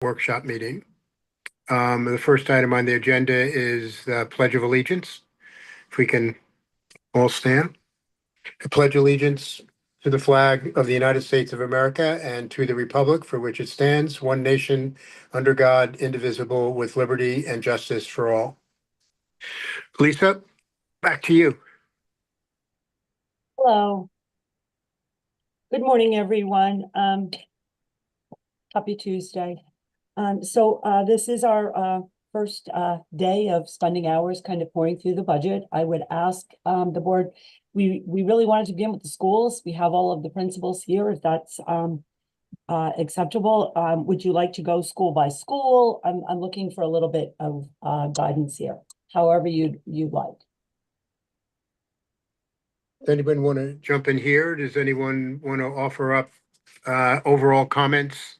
workshop meeting. The first item on the agenda is the Pledge of Allegiance. If we can all stand. I pledge allegiance to the flag of the United States of America and to the republic for which it stands, one nation, under God, indivisible, with liberty and justice for all. Lisa, back to you. Hello. Good morning, everyone. Happy Tuesday. This is our first day of spending hours kind of pouring through the budget. I would ask the board, we really wanted to begin with the schools. We have all of the principals here, if that's acceptable. Would you like to go school by school? I'm looking for a little bit of guidance here, however you'd like. Does anyone want to jump in here? Does anyone want to offer up overall comments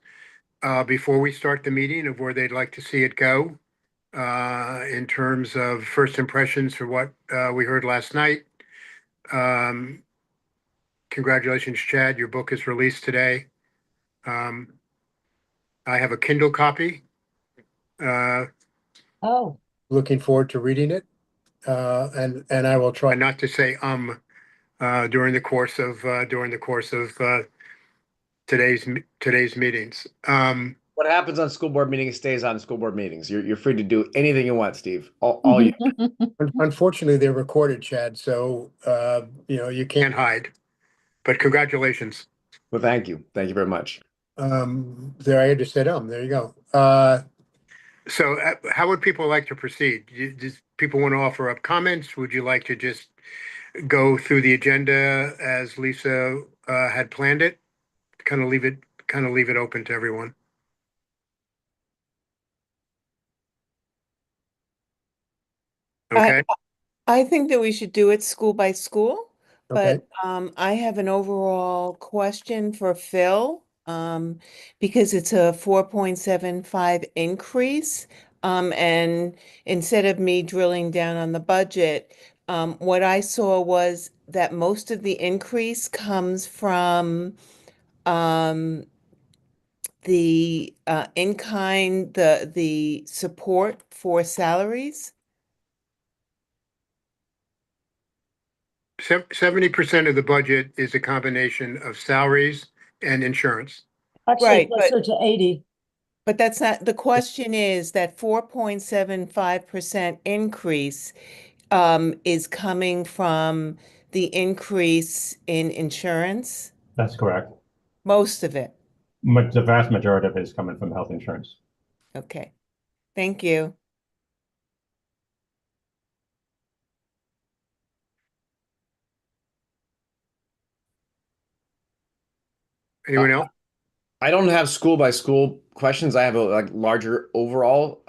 before we start the meeting of where they'd like to see it go in terms of first impressions for what we heard last night? Congratulations, Chad. Your book is released today. I have a Kindle copy. Looking forward to reading it. And I will try not to say during the course of today's meetings. What happens on school board meetings stays on school board meetings. You're free to do anything you want, Steve. All you. Unfortunately, they're recorded, Chad, so you can't hide. But congratulations. Well, thank you. Thank you very much. There, I just said, there you go. So how would people like to proceed? Does people want to offer up comments? Would you like to just go through the agenda as Lisa had planned it? Kind of leave it open to everyone. Okay. I think that we should do it school by school, Okay. but I have an overall question for Phil, because it's a 4.75 increase. And instead of me drilling down on the budget, what I saw was that most of the increase comes from the in-kind, the support for salaries. 70% of the budget is a combination of salaries and insurance. Actually, Right, closer to 80. But that's not, the question is that 4.75% increase is coming from the increase in insurance, That's correct. most of it. The vast majority of it is coming from health insurance. Okay, thank you. Anyone else? I don't have school by school questions. I have a larger overall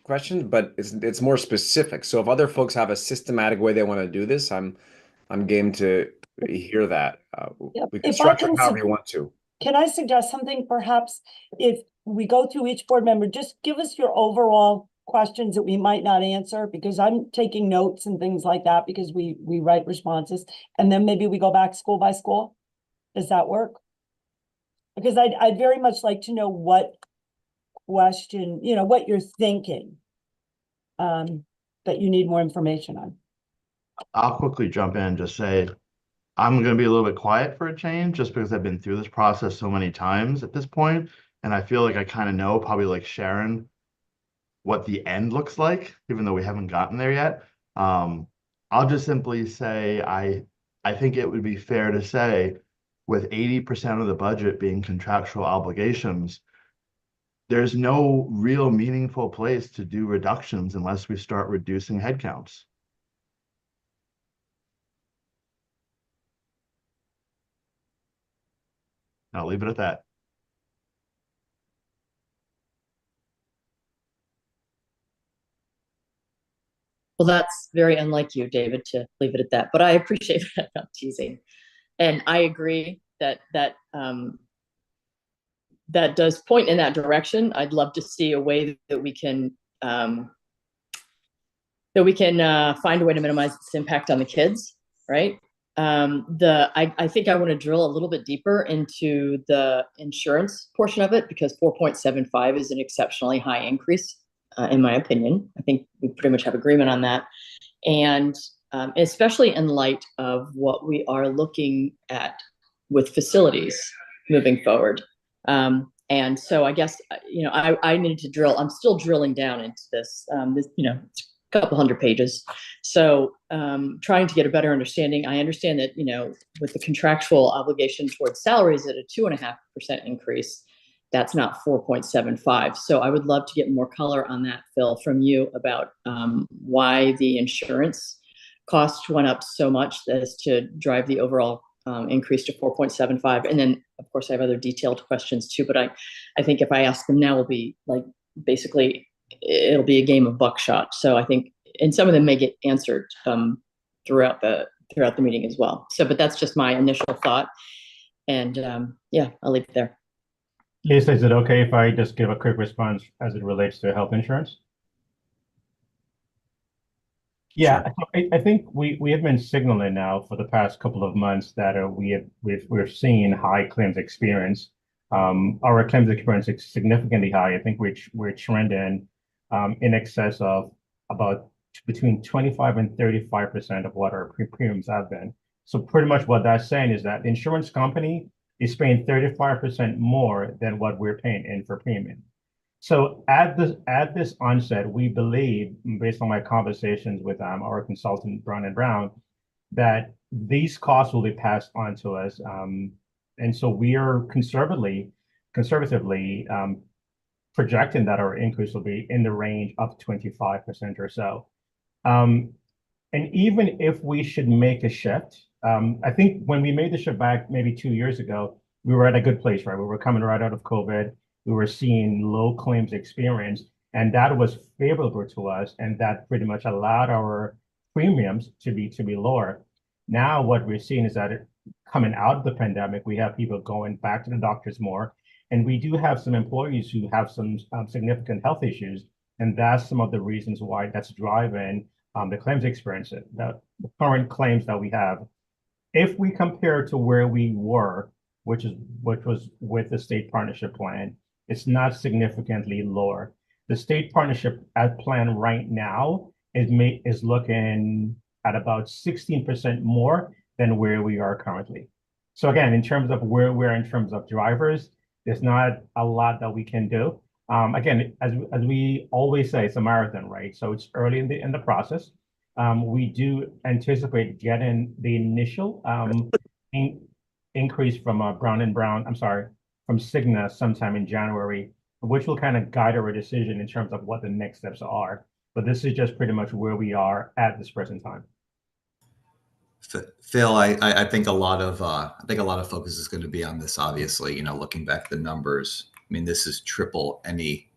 question, but it's more specific. So if other folks have a systematic way they want to do this, I'm game to hear that. Yep. We can If I structure can it however you want to. Can I suggest something? Perhaps if we go through each board member, just give us your overall questions that we might not answer, because I'm taking notes and things like that, because we write responses, and then maybe we go back school by school. Does that work? Because I'd very much like to know what question, what you're thinking, that you need more information on. I'll quickly jump in and just say, I'm going to be a little bit quiet for a change, just because I've been through this process so many times at this point, and I feel like I kind of know, probably like Sharon, what the end looks like, even though we haven't gotten there yet. I'll just simply say, I think it would be fair to say, with 80% of the budget being contractual obligations, there's no real meaningful place to do reductions unless we start reducing headcounts. I'll leave it at that. Well, that's very unlike you, David, to leave it at that, but I appreciate that. I'm teasing. And I agree that that does point in that direction. I'd love to see a way that we can find a way to minimize its impact on the kids, right? I think I want to drill a little bit deeper into the insurance portion of it, because 4.75 is an exceptionally high increase, in my opinion. I think we pretty much have agreement on that. And especially in light of what we are looking at with facilities moving forward. And so I guess, I needed to drill, I'm still drilling down into this, it's a couple hundred pages. So trying to get a better understanding. I understand that, with the contractual obligation towards salaries at a 2.5% increase, that's not 4.75. So I would love to get more color on that, Phil, from you about why the insurance cost went up so much as to drive the overall increase to 4.75. And then, of course, I have other detailed questions too, but I think if I ask them now, will be like, basically, it'll be a game of buckshot. So I think, and some of them may get answered throughout the meeting as well. So, but that's just my initial thought. And yeah, I'll leave it there. Lisa, is it okay if I just give a quick response as it relates to health insurance? Yeah, I think we have been signaling now for the past couple of months that we're seeing high claims experience. Our claims experience is significantly high. I think we're trending in excess of about between 25 and 35% of what our premiums have been. So pretty much what that's saying is that the insurance company is paying 35% more than what we're paying in for premium. So at this onset, we believe, based on my conversations with our consultant, Brown & Brown, that these costs will be passed on to us. And so we are conservatively projecting that our increase will be in the range of 25% or so. And even if we should make a shift, I think when we made the shift back maybe 2 years ago, we were at a good place, right? We were coming right out of COVID. We were seeing low claims experience, and that was favorable to us, and that pretty much allowed our premiums to be lower. Now what we're seeing is that coming out of the pandemic, we have people going back to the doctors more, and we do have some employees who have some significant health issues, and that's some of the reasons why that's driving the claims experience, the current claims that we have. If we compare to where we were, which was with the state partnership plan, it's not significantly lower. The state partnership plan right now is looking at about 16% more than where we are currently. So again, in terms of where we're in terms of drivers, there's not a lot that we can do. Again, as we always say, it's a marathon, right? So it's early in the process. We do anticipate getting the initial increase from Brown & Brown, from Cigna sometime in January, which will kind of guide our decision in terms of what the next steps are. But this is just pretty much where we are at this present time. Phil, I think a lot of focus is going to be on this. Obviously, looking back at the numbers, I mean, this is triple the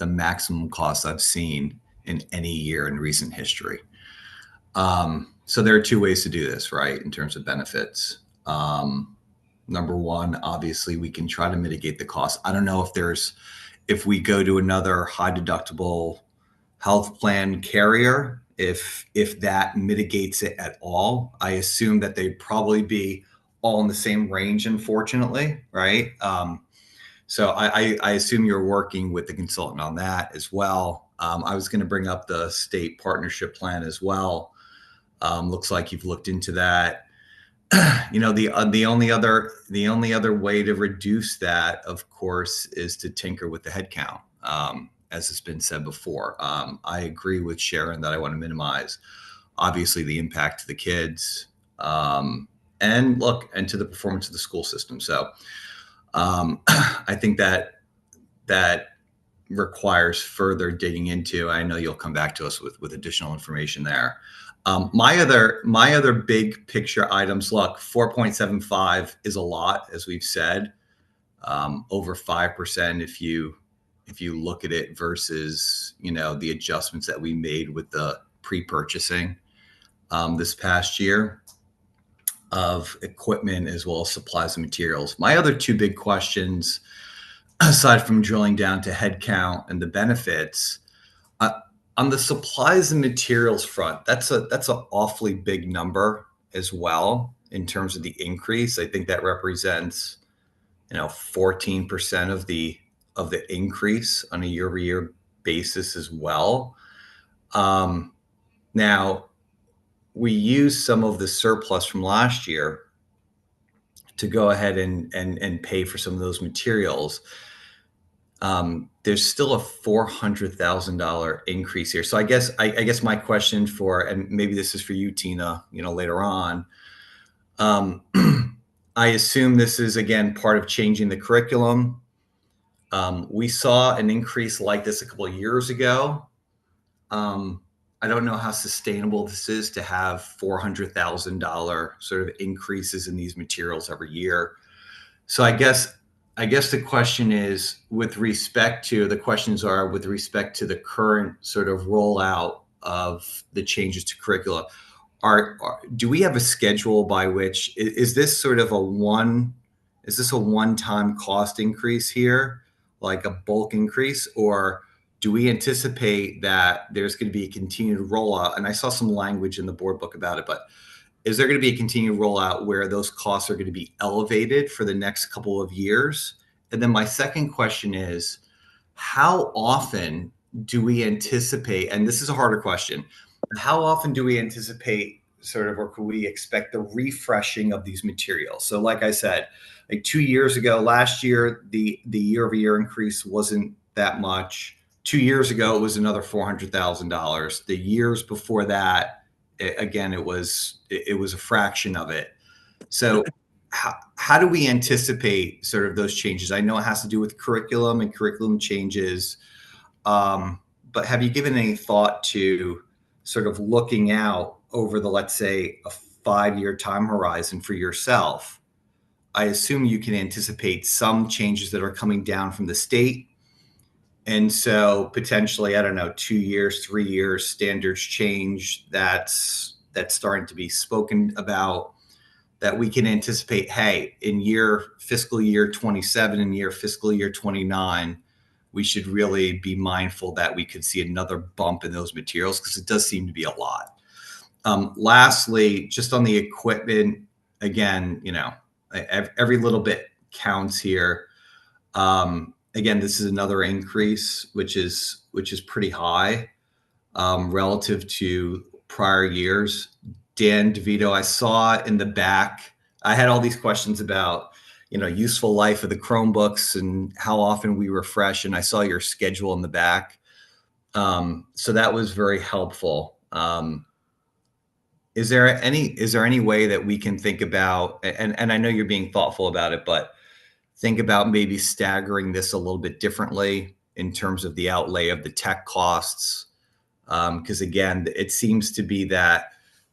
maximum cost I've seen in any year in recent history. So there are two ways to do this, right? In terms of benefits. Number one, obviously, we can try to mitigate the cost. I don't know if we go to another high deductible health plan carrier, if that mitigates it at all. I assume that they'd probably be all in the same range, unfortunately, right? So I assume you're working with the consultant on that as well. I was going to bring up the state partnership plan as well. Looks like you've looked into that. The only other way to reduce that, of course, is to tinker with the headcount, as has been said before. I agree with Sharon that I want to minimize, obviously, the impact to the kids, and to the performance of the school system. So I think that requires further digging into. I know you'll come back to us with additional information there. My other big picture items, look, 4.75 is a lot, as we've said, over 5% if you look at it versus, the adjustments that we made with the pre-purchasing this past year of equipment as well as supplies and materials. My other two big questions, aside from drilling down to headcount and the benefits, on the supplies and materials front, that's an awfully big number as well. in terms of the increase. I think that represents, 14% of the increase on a year-over-year basis as well. Now, we used some of the surplus from last year to go ahead and pay for some of those materials. There's still a $400,000 increase here. So I guess my question and maybe this is for you, Tina, later on. I assume this is, again, part of changing the curriculum. We saw an increase like this a couple of years ago. I don't know how sustainable this is to have $400,000 sort of increases in these materials every year. So I guess the question is with respect to the current sort of rollout of the changes to curricula. Do we have a schedule by which is this sort of a one-time cost increase here, like a bulk increase, or do we anticipate that there's going to be a continued rollout? And I saw some language in the board book about it, but is there going to be a continued rollout where those costs are going to be elevated for the next couple of years? And then my second question is, how often do we anticipate, and this is a harder question, how often do we anticipate or could we expect the refreshing of these materials? So like I said, like 2 years ago, last year, the year-over-year increase wasn't that much. 2 years ago, it was another $400,000. The years before that, again, it was a fraction of it. So how do we anticipate sort of those changes? I know it has to do with curriculum and curriculum changes, but have you given any thought to sort of looking out over let's say, a 5-year time horizon for yourself? I assume you can anticipate some changes that are coming down from the state. And so potentially, I don't know, 2 years, 3 years, standards change that's starting to be spoken about, that we can anticipate, hey, in fiscal year 27 and fiscal year 29, we should really be mindful that we could see another bump in those materials, because it does seem to be a lot. Lastly, just on the equipment, again, every little bit counts here. Again, this is another increase, which is pretty high relative to prior years. Dan DeVito, I saw in the back, I had all these questions about, useful life of the Chromebooks and how often we refresh, and I saw your schedule in the back. So that was very helpful. Is there any way that we can think about, and I know you're being thoughtful about it, but think about maybe staggering this a little bit differently in terms of the outlay of the tech costs? Because again, it seems to be that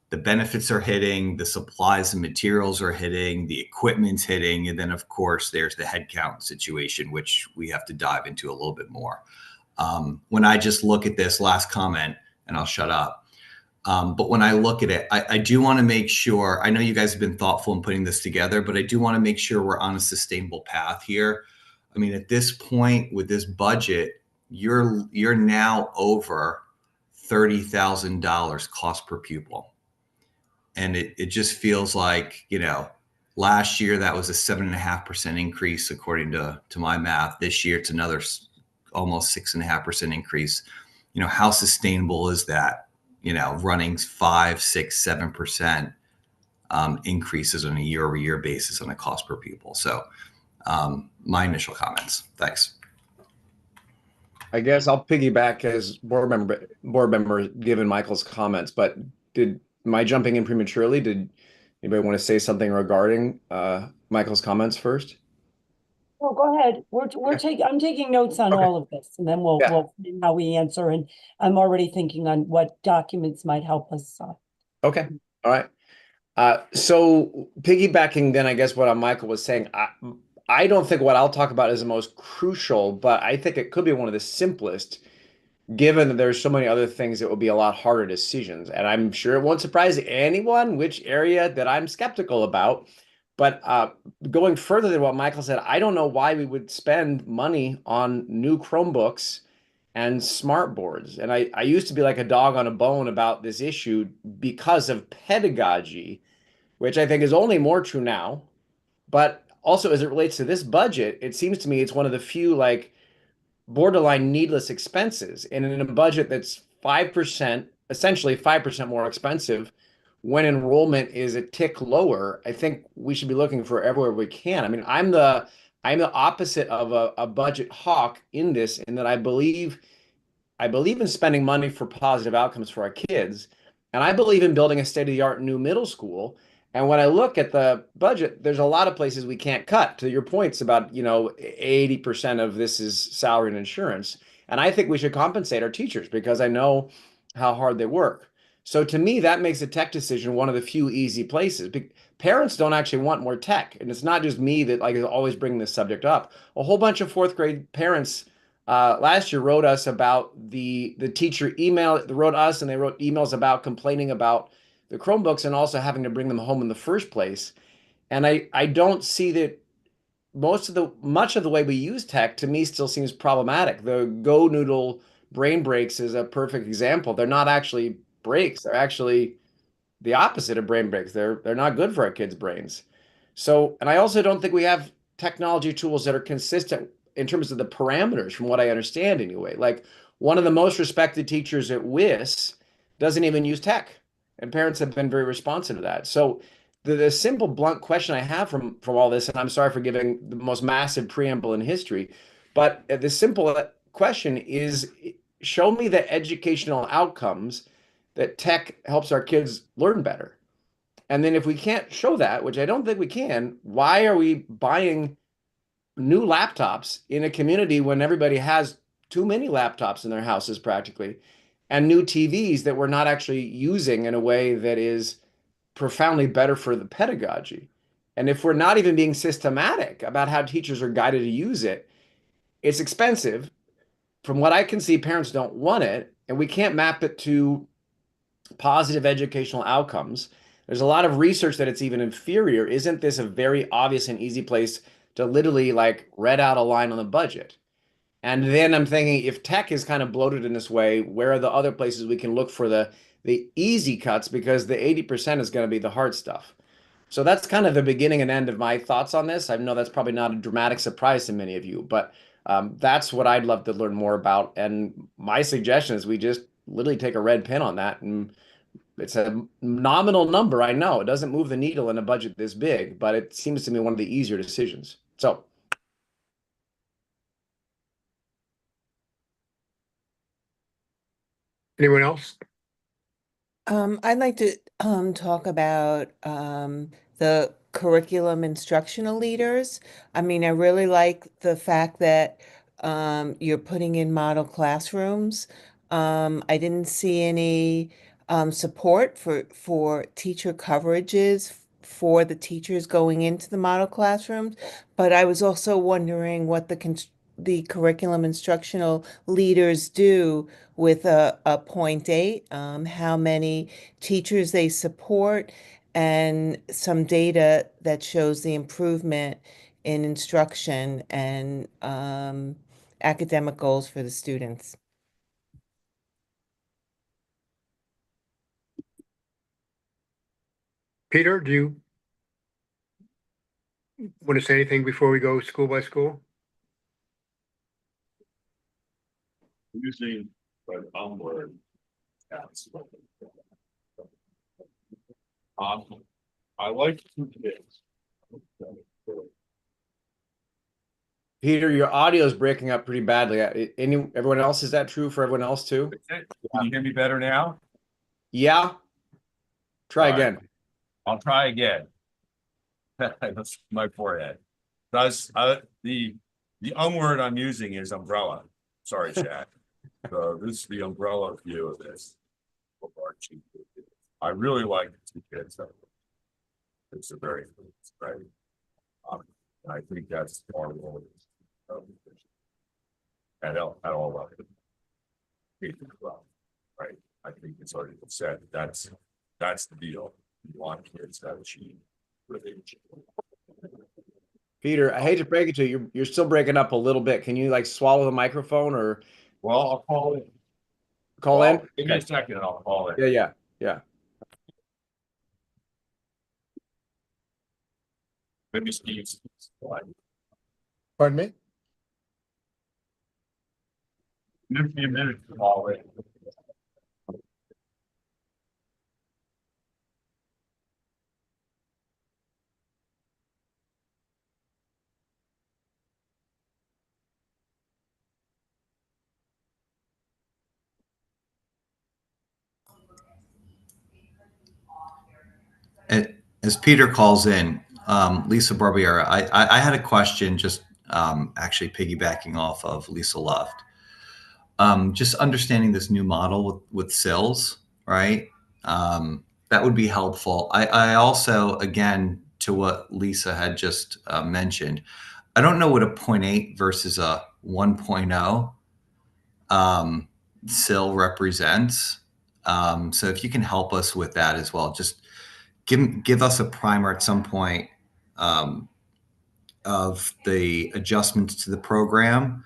the benefits are hitting, the supplies and materials are hitting, the equipment's hitting, and then of course there's the headcount situation, which we have to dive into a little bit more. When I just look at this last comment, and I'll shut up. But when I look at it, I do want to make sure, I know you guys have been thoughtful in putting this together, but I do want to make sure we're on a sustainable path here. I mean, at this point with this budget, you're now over $30,000 cost per pupil. And it just feels like, last year that was a 7.5% increase, according to my math. This year it's another almost 6.5% increase. How sustainable is that? Running 5, 6, 7% increases on a year-over-year basis on a cost per pupil. So my initial comments. Thanks. I guess I'll piggyback as board member given Michael's comments, but am I jumping in prematurely? Did anybody want to say something regarding Michael's comments first? No, go ahead. I'm taking notes on Okay. all of this, and then we'll see how we answer. And I'm already thinking on what documents might help us. Okay. All right. So piggybacking then, I guess what Michael was saying, I don't think what I'll talk about is the most crucial, but I think it could be one of the simplest, given that there's so many other things that will be a lot harder decisions. And I'm sure it won't surprise anyone which area that I'm skeptical about. But going further than what Michael said, I don't know why we would spend money on new Chromebooks and smart boards. And I used to be like a dog on a bone about this issue because of pedagogy. which I think is only more true now. But also, as it relates to this budget, it seems to me it's one of the few like borderline needless expenses. And in a budget that's 5%, essentially 5% more expensive, when enrollment is a tick lower, I think we should be looking for everywhere we can. I mean, I'm the opposite of a budget hawk in this, in that I believe in spending money for positive outcomes for our kids. And I believe in building a state-of-the-art new middle school. And when I look at the budget, there's a lot of places we can't cut. To your points about, 80% of this is salary and insurance. And I think we should compensate our teachers because I know how hard they work. So to me, that makes a tech decision one of the few easy places. Parents don't actually want more tech. And it's not just me that like is always bringing this subject up. A whole bunch of fourth grade parents last year wrote us about the teacher email. They wrote us and they wrote emails about complaining about the Chromebooks and also having to bring them home in the first place. And I don't see that much of the way we use tech to me still seems problematic. The Go Noodle brain breaks is a perfect example. They're not actually breaks. They're actually the opposite of brain breaks. They're not good for our kids' brains. So, and I also don't think we have technology tools that are consistent in terms of the parameters, from what I understand anyway. Like one of the most respected teachers at WIS doesn't even use tech, and parents have been very responsive to that. So the simple, blunt question I have from all this, and I'm sorry for giving the most massive preamble in history, but the simple question is, show me the educational outcomes that tech helps our kids learn better. And then if we can't show that, which I don't think we can, why are we buying new laptops in a community when everybody has too many laptops in their houses practically, and new TVs that we're not actually using in a way that is profoundly better for the pedagogy? And if we're not even being systematic about how teachers are guided to use it, it's expensive. From what I can see, parents don't want it, and we can't map it to positive educational outcomes. There's a lot of research that it's even inferior. Isn't this a very obvious and easy place to literally like read out a line on the budget? And then I'm thinking, if tech is kind of bloated in this way, where are the other places we can look for the easy cuts? Because the 80% is going to be the hard stuff. So that's kind of the beginning and end of my thoughts on this. I know that's probably not a dramatic surprise to many of you, but that's what I'd love to learn more about. And my suggestion is we just literally take a red pen on that. And it's a nominal number. I know it doesn't move the needle in a budget this big, but it seems to me one of the easier decisions. So. Anyone else? I'd like to talk about the curriculum instructional leaders. I mean, I really like the fact that you're putting in model classrooms. I didn't see any support for teacher coverages for the teachers going into the model classrooms, but I was also wondering what the curriculum instructional leaders do with a 0.8, how many teachers they support, and some data that shows the improvement in instruction and academic goals for the students. Peter, do you want to say anything before we go school by school? Using but onward. I like 2 kids. Peter, your audio is breaking up pretty badly. Everyone else, is that true for everyone else too? Can you hear me better now? Yeah. Try All right. again. I'll try again. That's my forehead. Does the word I'm using is umbrella. Sorry, Chad. So this is the umbrella view of this. I really like the 2 kids. It's a very right. And I think that's our role at all levels. Right. I think it's already been said. That's the deal. You want kids to achieve really. Peter, I hate to break it to you. You're still breaking up a little bit. Can you like swallow the microphone or Well, I'll call in. call in? Give me a second and I'll call in. Yeah. Maybe Steve's. Pardon me? Give me a minute to call it. As Peter calls in, Lisa Barbieri, I had a question just actually piggybacking off of Lisa Luft. Just understanding this new model with sills, right? That would be helpful. I also, again, to what Lisa had just mentioned, I don't know what a 0.8 versus a 1.0 sill represents. So if you can help us with that as well, just give us a primer at some point of the adjustments to the program,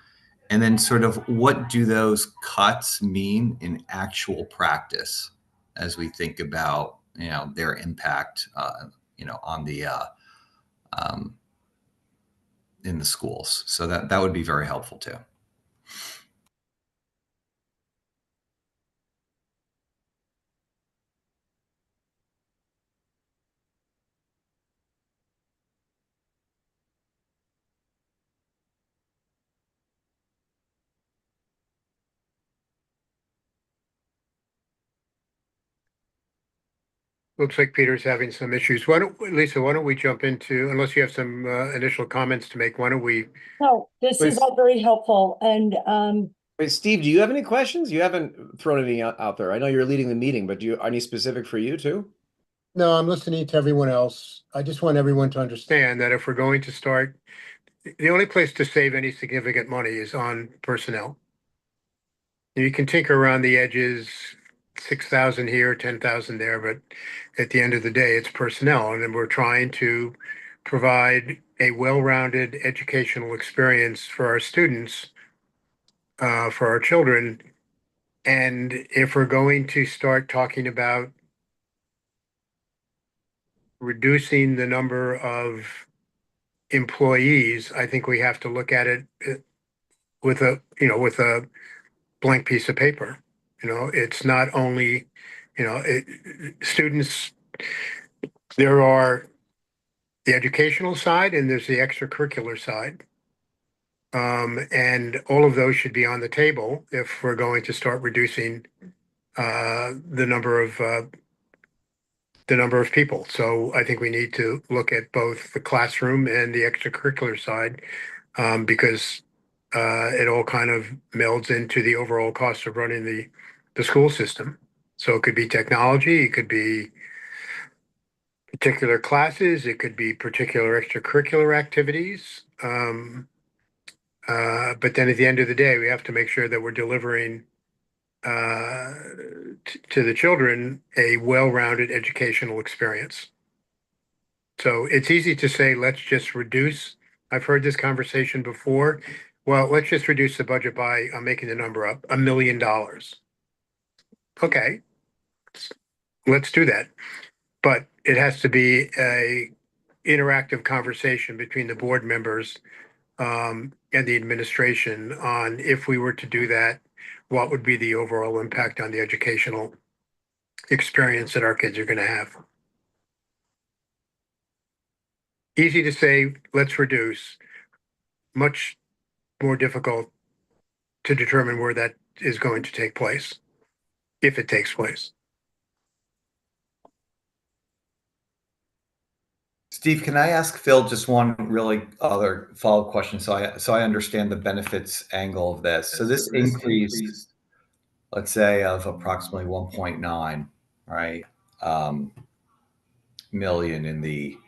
and then sort of what do those cuts mean in actual practice as we think about their impact on the in the schools. So that would be very helpful too. Looks like Peter's having some issues. Lisa, why don't we jump into, unless you have some initial comments to make, why don't we? No, this is Please. all very helpful and, Wait, Steve, do you have any questions? You haven't thrown any out there. I know you're leading the meeting, but any specific for you too? No, I'm listening to everyone else. I just want everyone to understand that if we're going to start, the only place to save any significant money is on personnel. You can tinker around the edges, 6,000 here, 10,000 there, but at the end of the day, it's personnel. And then we're trying to provide a well-rounded educational experience for our students, for our children. And if we're going to start talking about reducing the number of employees, I think we have to look at it with a blank piece of paper. It's not only, students, there are the educational side and there's the extracurricular side. And all of those should be on the table if we're going to start reducing the number of people. So I think we need to look at both the classroom and the extracurricular side, because it all kind of melds into the overall cost of running the school system. So it could be technology, it could be particular classes, it could be particular extracurricular activities. But then at the end of the day, we have to make sure that we're delivering to the children a well-rounded educational experience. So it's easy to say, let's just reduce. I've heard this conversation before. Well, let's just reduce the budget by, I'm making the number up, $1 million. Okay, let's do that. But it has to be a interactive conversation between the board members and the administration on, if we were to do that, what would be the overall impact on the educational experience that our kids are going to have. Easy to say, let's reduce. Much more difficult to determine where that is going to take place, if it takes place. Steve, can I ask Phil just one really other follow-up question so I understand the benefits angle of this? So this increase, let's say, of approximately 1.9, right, million in the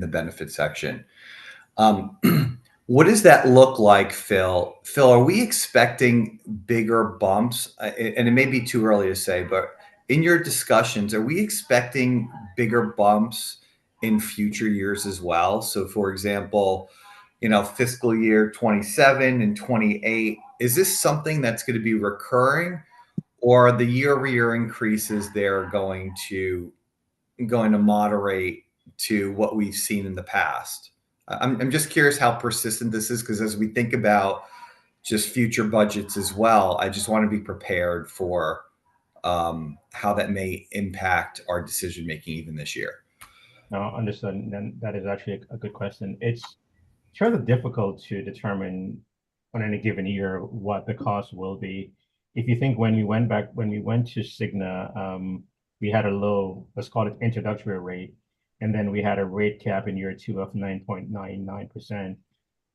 benefit section. What does that look like, Phil? Phil, are we expecting bigger bumps? And it may be too early to say, but in your discussions, are we expecting bigger bumps in future years as well? So for example, fiscal year 27 and 28, is this something that's going to be recurring, or are the year-over-year increases there going to moderate to what we've seen in the past? I'm just curious how persistent this is, because as we think about just future budgets as well, I just want to be prepared for how that may impact our decision making even this year. No, understood. And then that is actually a good question. It's rather difficult to determine on any given year what the cost will be. If you think when we went to Cigna, we had a low, let's call it introductory rate, and then we had a rate cap in year 2 of 9.99%.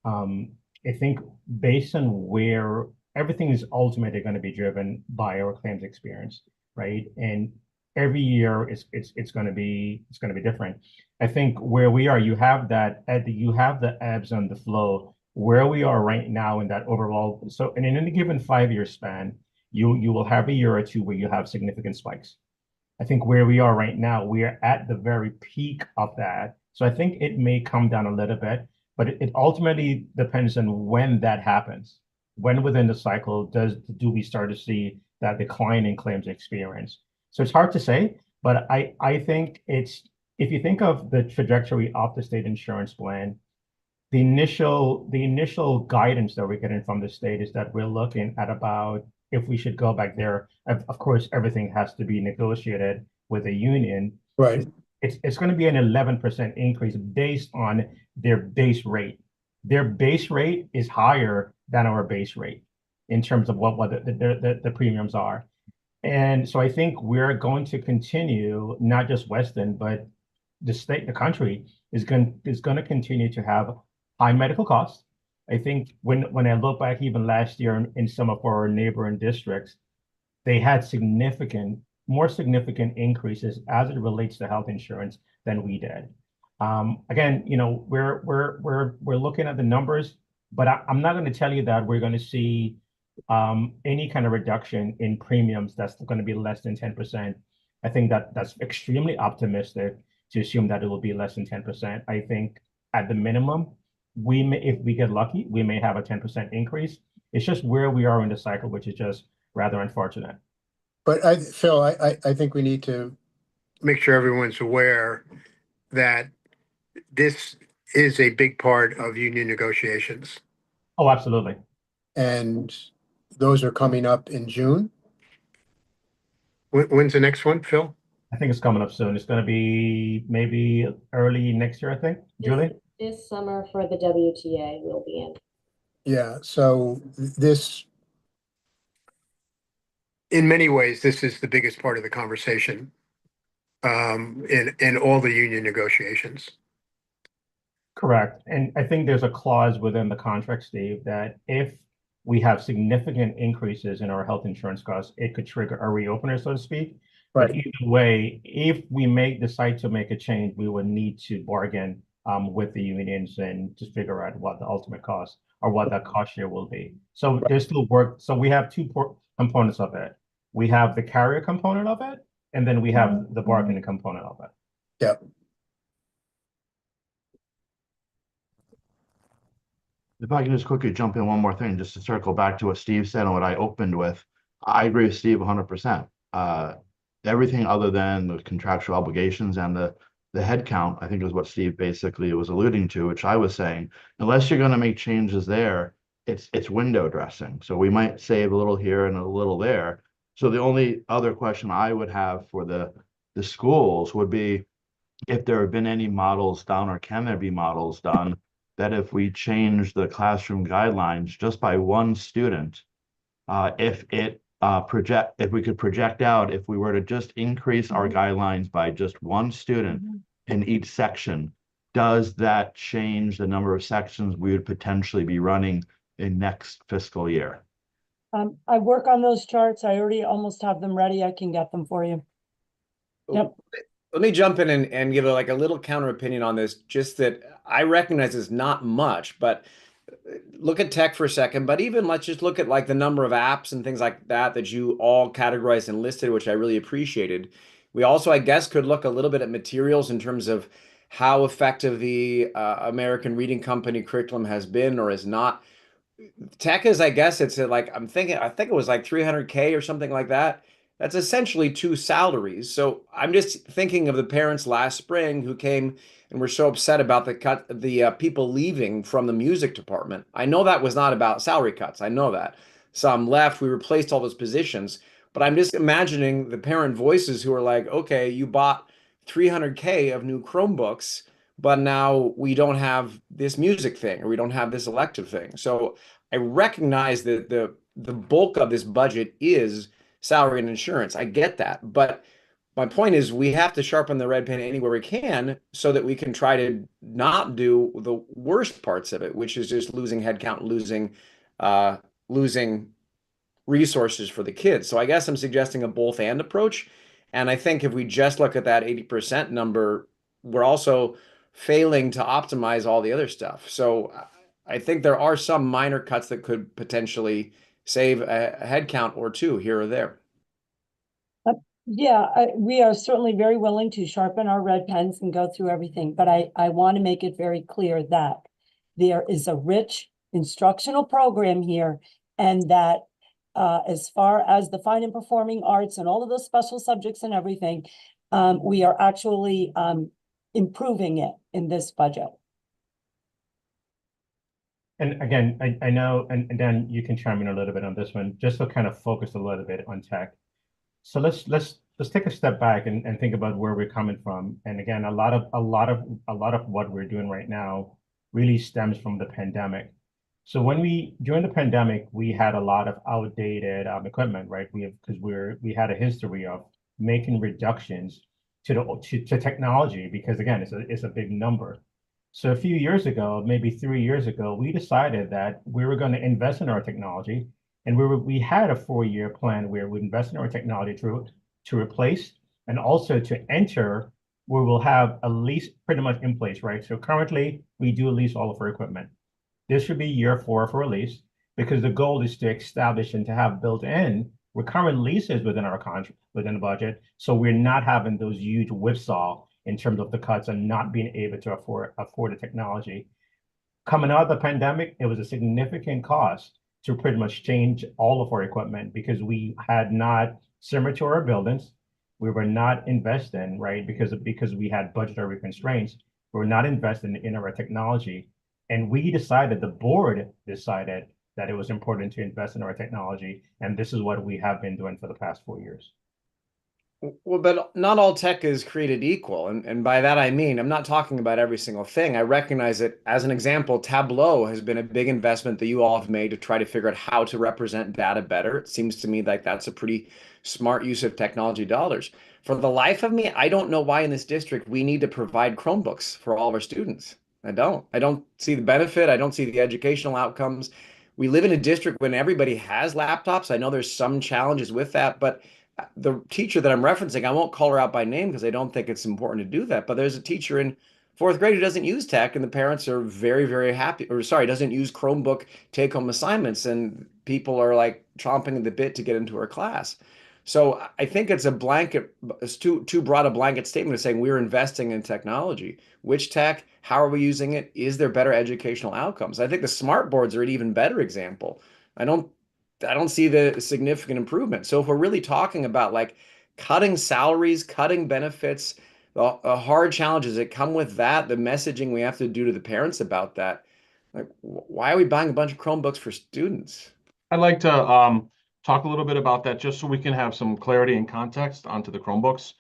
I think based on where everything is ultimately going to be driven by our claims experience, right? And every year it's going to be different. I think where we are, you have the ebbs and the flow. Where we are right now in that overall, so in any given 5-year span, you will have a year or two where you have significant spikes. I think where we are right now, we are at the very peak of that. So I think it may come down a little bit, but it ultimately depends on when that happens. When within the cycle do we start to see that decline in claims experience? So it's hard to say, but I think if you think of the trajectory of the state insurance plan, the initial guidance that we're getting from the state is that we're looking at about, if we should go back there, of course, everything has to be negotiated with the union. Right. It's going to be an 11% increase based on their base rate. Their base rate is higher than our base rate in terms of what the premiums are. And so I think we're going to continue, not just Weston, but the country is going to continue to have high medical costs. I think when I look back even last year in some of our neighboring districts, they had more significant increases as it relates to health insurance than we did. Again, we're looking at the numbers, but I'm not going to tell you that we're going to see any kind of reduction in premiums that's going to be less than 10%. I think that's extremely optimistic to assume that it will be less than 10%. I think at the minimum, if we get lucky, we may have a 10% increase. It's just where we are in the cycle, which is just rather unfortunate. But Phil, I think we need to make sure everyone's aware that this is a big part of union negotiations. Oh, absolutely. And those are coming up in June. When's the next one, Phil? I think it's coming up soon. It's going to be maybe early next year, I think. Julie? This summer for the WTA will be in. Yeah, so this, in many ways, this is the biggest part of the conversation in all the union negotiations. Correct. And I think there's a clause within the contract, Steve, that if we have significant increases in our health insurance costs, it could trigger a reopener, so to speak. But either way, if we decide to make a change, we would need to bargain with the unions and just figure out what the ultimate cost or what that cost share will be. So there's still work. So we have two components of it. We have the carrier component of it, and then we have the bargaining component of it. Yep. If I can just quickly jump in one more thing, just to circle back to what Steve said and what I opened with, I agree with Steve 100%. Everything other than the contractual obligations and the head count, I think is what Steve basically was alluding to, which I was saying, unless you're going to make changes there, it's window dressing. So we might save a little here and a little there. So the only other question I would have for the schools would be if there have been any models done, or can there be models done, that if we change the classroom guidelines just by one student, if we could project out, if we were to just increase our guidelines by just one student in each section, does that change the number of sections we would potentially be running in next fiscal year? I work on those charts. I already almost have them ready. I can get them for you. Yep. Let me jump in and give a little counter opinion on this, just that I recognize it's not much, but look at tech for a second. But even let's just look at like the number of apps and things like that you all categorized and listed, which I really appreciated. We also, I guess, could look a little bit at materials in terms of how effective the American Reading Company curriculum has been or is not. Tech is, I guess, it's like, I think it was like 300K or something like that. that's essentially 2 salaries. So I'm just thinking of the parents last spring who came and were so upset about the people leaving from the music department. I know that was not about salary cuts. I know that. Some left, we replaced all those positions. But I'm just imagining the parent voices who are like, okay, you bought 300K of new Chromebooks, but now we don't have this music thing or we don't have this elective thing. So I recognize that the bulk of this budget is salary and insurance. I get that. But my point is we have to sharpen the red pen anywhere we can so that we can try to not do the worst parts of it, which is just losing headcount, losing resources for the kids. So I guess I'm suggesting a both and approach. And I think if we just look at that 80% number, we're also failing to optimize all the other stuff. So I think there are some minor cuts that could potentially save a headcount or two here or there. Yeah, we are certainly very willing to sharpen our red pens and go through everything, but I want to make it very clear that there is a rich instructional program here, and that as far as the fine and performing arts and all of those special subjects and everything, we are actually improving it in this budget. And again, I know, and Dan, you can chime in a little bit on this one, just to kind of focus a little bit on tech. So let's take a step back and think about where we're coming from. And again, a lot of what we're doing right now really stems from the pandemic. So during the pandemic, we had a lot of outdated equipment, right? We had a history of making reductions to technology because again, it's a big number. So a few years ago, maybe 3 years ago, we decided that we were going to invest in our technology, and we had a 4-year plan where we invest in our technology to replace and also to enter where we'll have a lease pretty much in place, right? So currently we do lease all of our equipment. This should be year 4 for a lease because the goal is to establish and to have built in recurrent leases within our contract, within the budget. So we're not having those huge whipsaw in terms of the cuts and not being able to afford the technology. Coming out of the pandemic, it was a significant cost to pretty much change all of our equipment because we had not similar to our buildings. We were not investing, right? Because we had budgetary constraints. We were not investing in our technology. And the board decided that it was important to invest in our technology. And this is what we have been doing for the past 4 years. Well, but not all tech is created equal. And by that, I mean, I'm not talking about every single thing. I recognize that as an example, Tableau has been a big investment that you all have made to try to figure out how to represent data better. It seems to me like that's a pretty smart use of technology dollars. For the life of me, I don't know why in this district we need to provide Chromebooks for all of our students. I don't see the benefit. I don't see the educational outcomes. We live in a district when everybody has laptops. I know there's some challenges with that, but the teacher that I'm referencing, I won't call her out by name because I don't think it's important to do that, but there's a teacher in 4th grade who doesn't use tech and the parents are very, very happy, or sorry, doesn't use Chromebook take-home assignments, and people are like chomping at the bit to get into her class. So I think it's too broad a blanket statement of saying we're investing in technology. Which tech? How are we using it? Is there better educational outcomes? I think the smart boards are an even better example. I don't see the significant improvement. So if we're really talking about like cutting salaries, cutting benefits, the hard challenges that come with that, the messaging we have to do to the parents about that, like why are we buying a bunch of Chromebooks for students? I'd like to talk a little bit about that just so we can have some clarity and context onto the Chromebooks.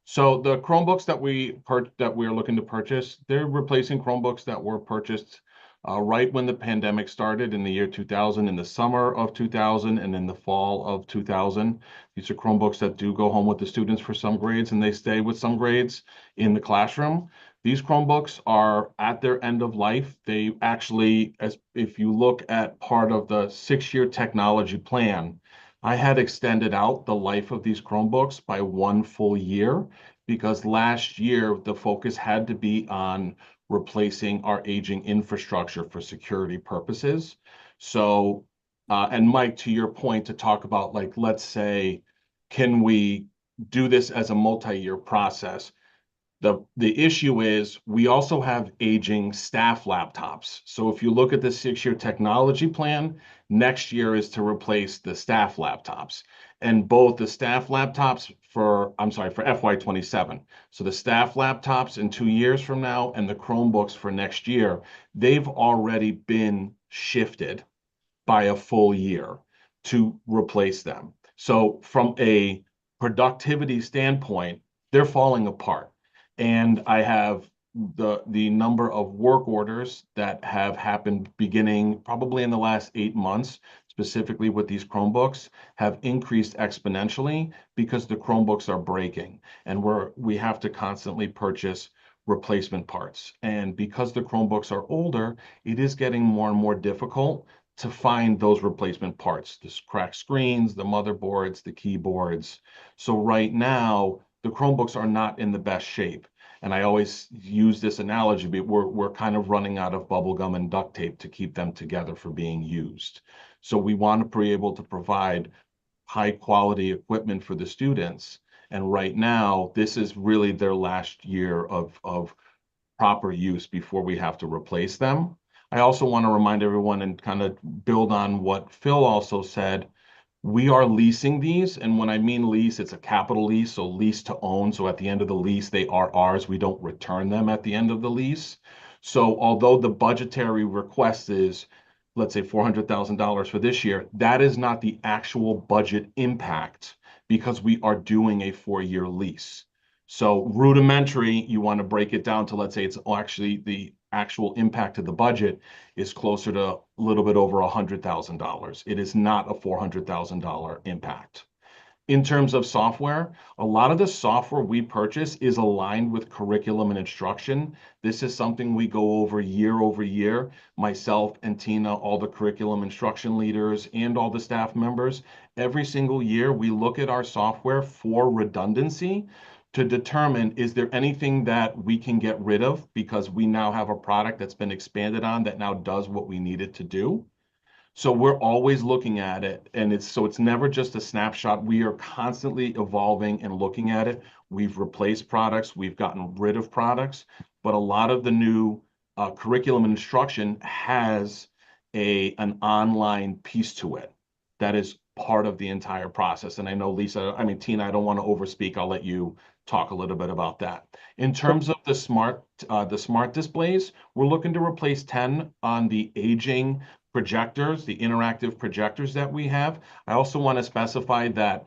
So the Chromebooks that we're looking to purchase, they're replacing Chromebooks that were purchased right when the pandemic started in the year 2000, in the summer of 2000, and in the fall of 2000. These are Chromebooks that do go home with the students for some grades, and they stay with some grades in the classroom. These Chromebooks are at their end of life. They actually, if you look at part of the 6-year technology plan, I had extended out the life of these Chromebooks by 1 full year because last year the focus had to be on replacing our aging infrastructure for security purposes. So, and Mike, to your point, to talk about like, let's say, can we do this as a multi-year process? The issue is we also have aging staff laptops. So if you look at the 6-year technology plan, next year is to replace the staff laptops. And both the staff laptops for FY27. So the staff laptops in 2 years from now and the Chromebooks for next year, they've already been shifted by a full year to replace them. So from a productivity standpoint, they're falling apart. And I have the number of work orders that have happened beginning probably in the last 8 months, specifically with these Chromebooks, have increased exponentially because the Chromebooks are breaking, and we have to constantly purchase replacement parts. And because the Chromebooks are older, it is getting more and more difficult to find those replacement parts, the cracked screens, the motherboards, the keyboards. So right now, the Chromebooks are not in the best shape. And I always use this analogy, but we're kind of running out of bubble gum and duct tape to keep them together for being used. So we want to be able to provide high quality equipment for the students. And right now, this is really their last year of proper use before we have to replace them. I also want to remind everyone and kind of build on what Phil also said. We are leasing these, and when I mean lease, it's a capital lease, so lease to own. So at the end of the lease, they are ours. We don't return them at the end of the lease. So although the budgetary request is, let's say, $400,000 for this year, that is not the actual budget impact because we are doing a 4-year lease. So rudimentary, you want to break it down to, let's say, it's actually the actual impact of the budget is closer to a little bit over $100,000. It is not a $400,000 impact. In terms of software, a lot of the software we purchase is aligned with curriculum and instruction. This is something we go over year, myself and Tina, all the curriculum instruction leaders and all the staff members. Every single year, we look at our software for redundancy to determine, is there anything that we can get rid of because we now have a product that's been expanded on that now does what we need it to do. So we're always looking at it, and it's never just a snapshot. We are constantly evolving and looking at it. We've replaced products, we've gotten rid of products, but a lot of the new curriculum and instruction has an online piece to it that is part of the entire process. And I know Tina, I don't want to overspeak. I'll let you talk a little bit about that. In terms of the smart displays, we're looking to replace 10 on the aging projectors, the interactive projectors that we have. I also want to specify that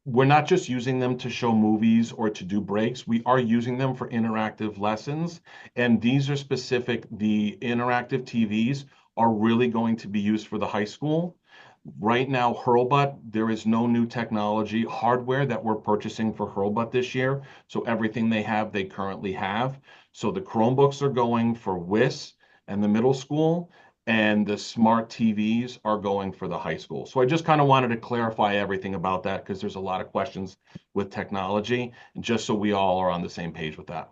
we're not just using them to show movies or to do breaks. We are using them for interactive lessons. And these are specific. The interactive TVs are really going to be used for the high school. Right now, Hurlbut, there is no new technology hardware that we're purchasing for Hurlbut this year. So everything they have, they currently have. So the Chromebooks are going for WIS and the middle school, and the smart TVs are going for the high school. So I just kind of wanted to clarify everything about that because there's a lot of questions with technology, and just so we all are on the same page with that.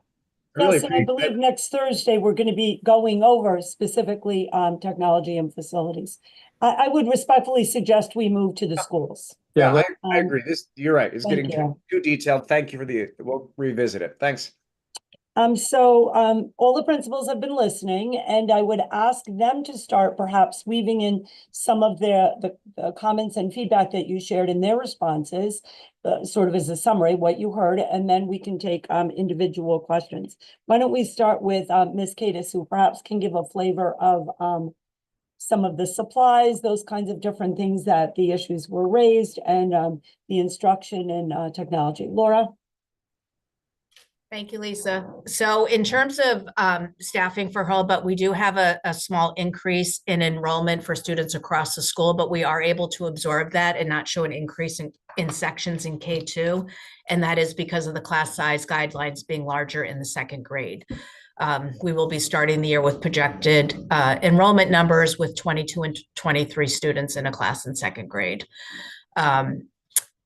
Yes, and I believe next Thursday, we're going to be going over specifically technology and facilities. I would respectfully suggest we move to the schools. Yeah, I agree. You're right. It's Thank getting you. too detailed. Thank you for we'll revisit it. Thanks. All the principals have been listening, and I would ask them to start perhaps weaving in some of the comments and feedback that you shared in their responses, sort of as a summary, what you heard, and then we can take individual questions. Why don't we start with Ms. Kadis, who perhaps can give a flavor of some of the supplies, those kinds of different things that the issues were raised, and the instruction and technology. Laura? Thank you, Lisa. So in terms of staffing for Hurlbut, we do have a small increase in enrollment for students across the school, but we are able to absorb that and not show an increase in sections in K2. And that is because of the class size guidelines being larger in the second grade. We will be starting the year with projected enrollment numbers with 22 and 23 students in a class in second grade.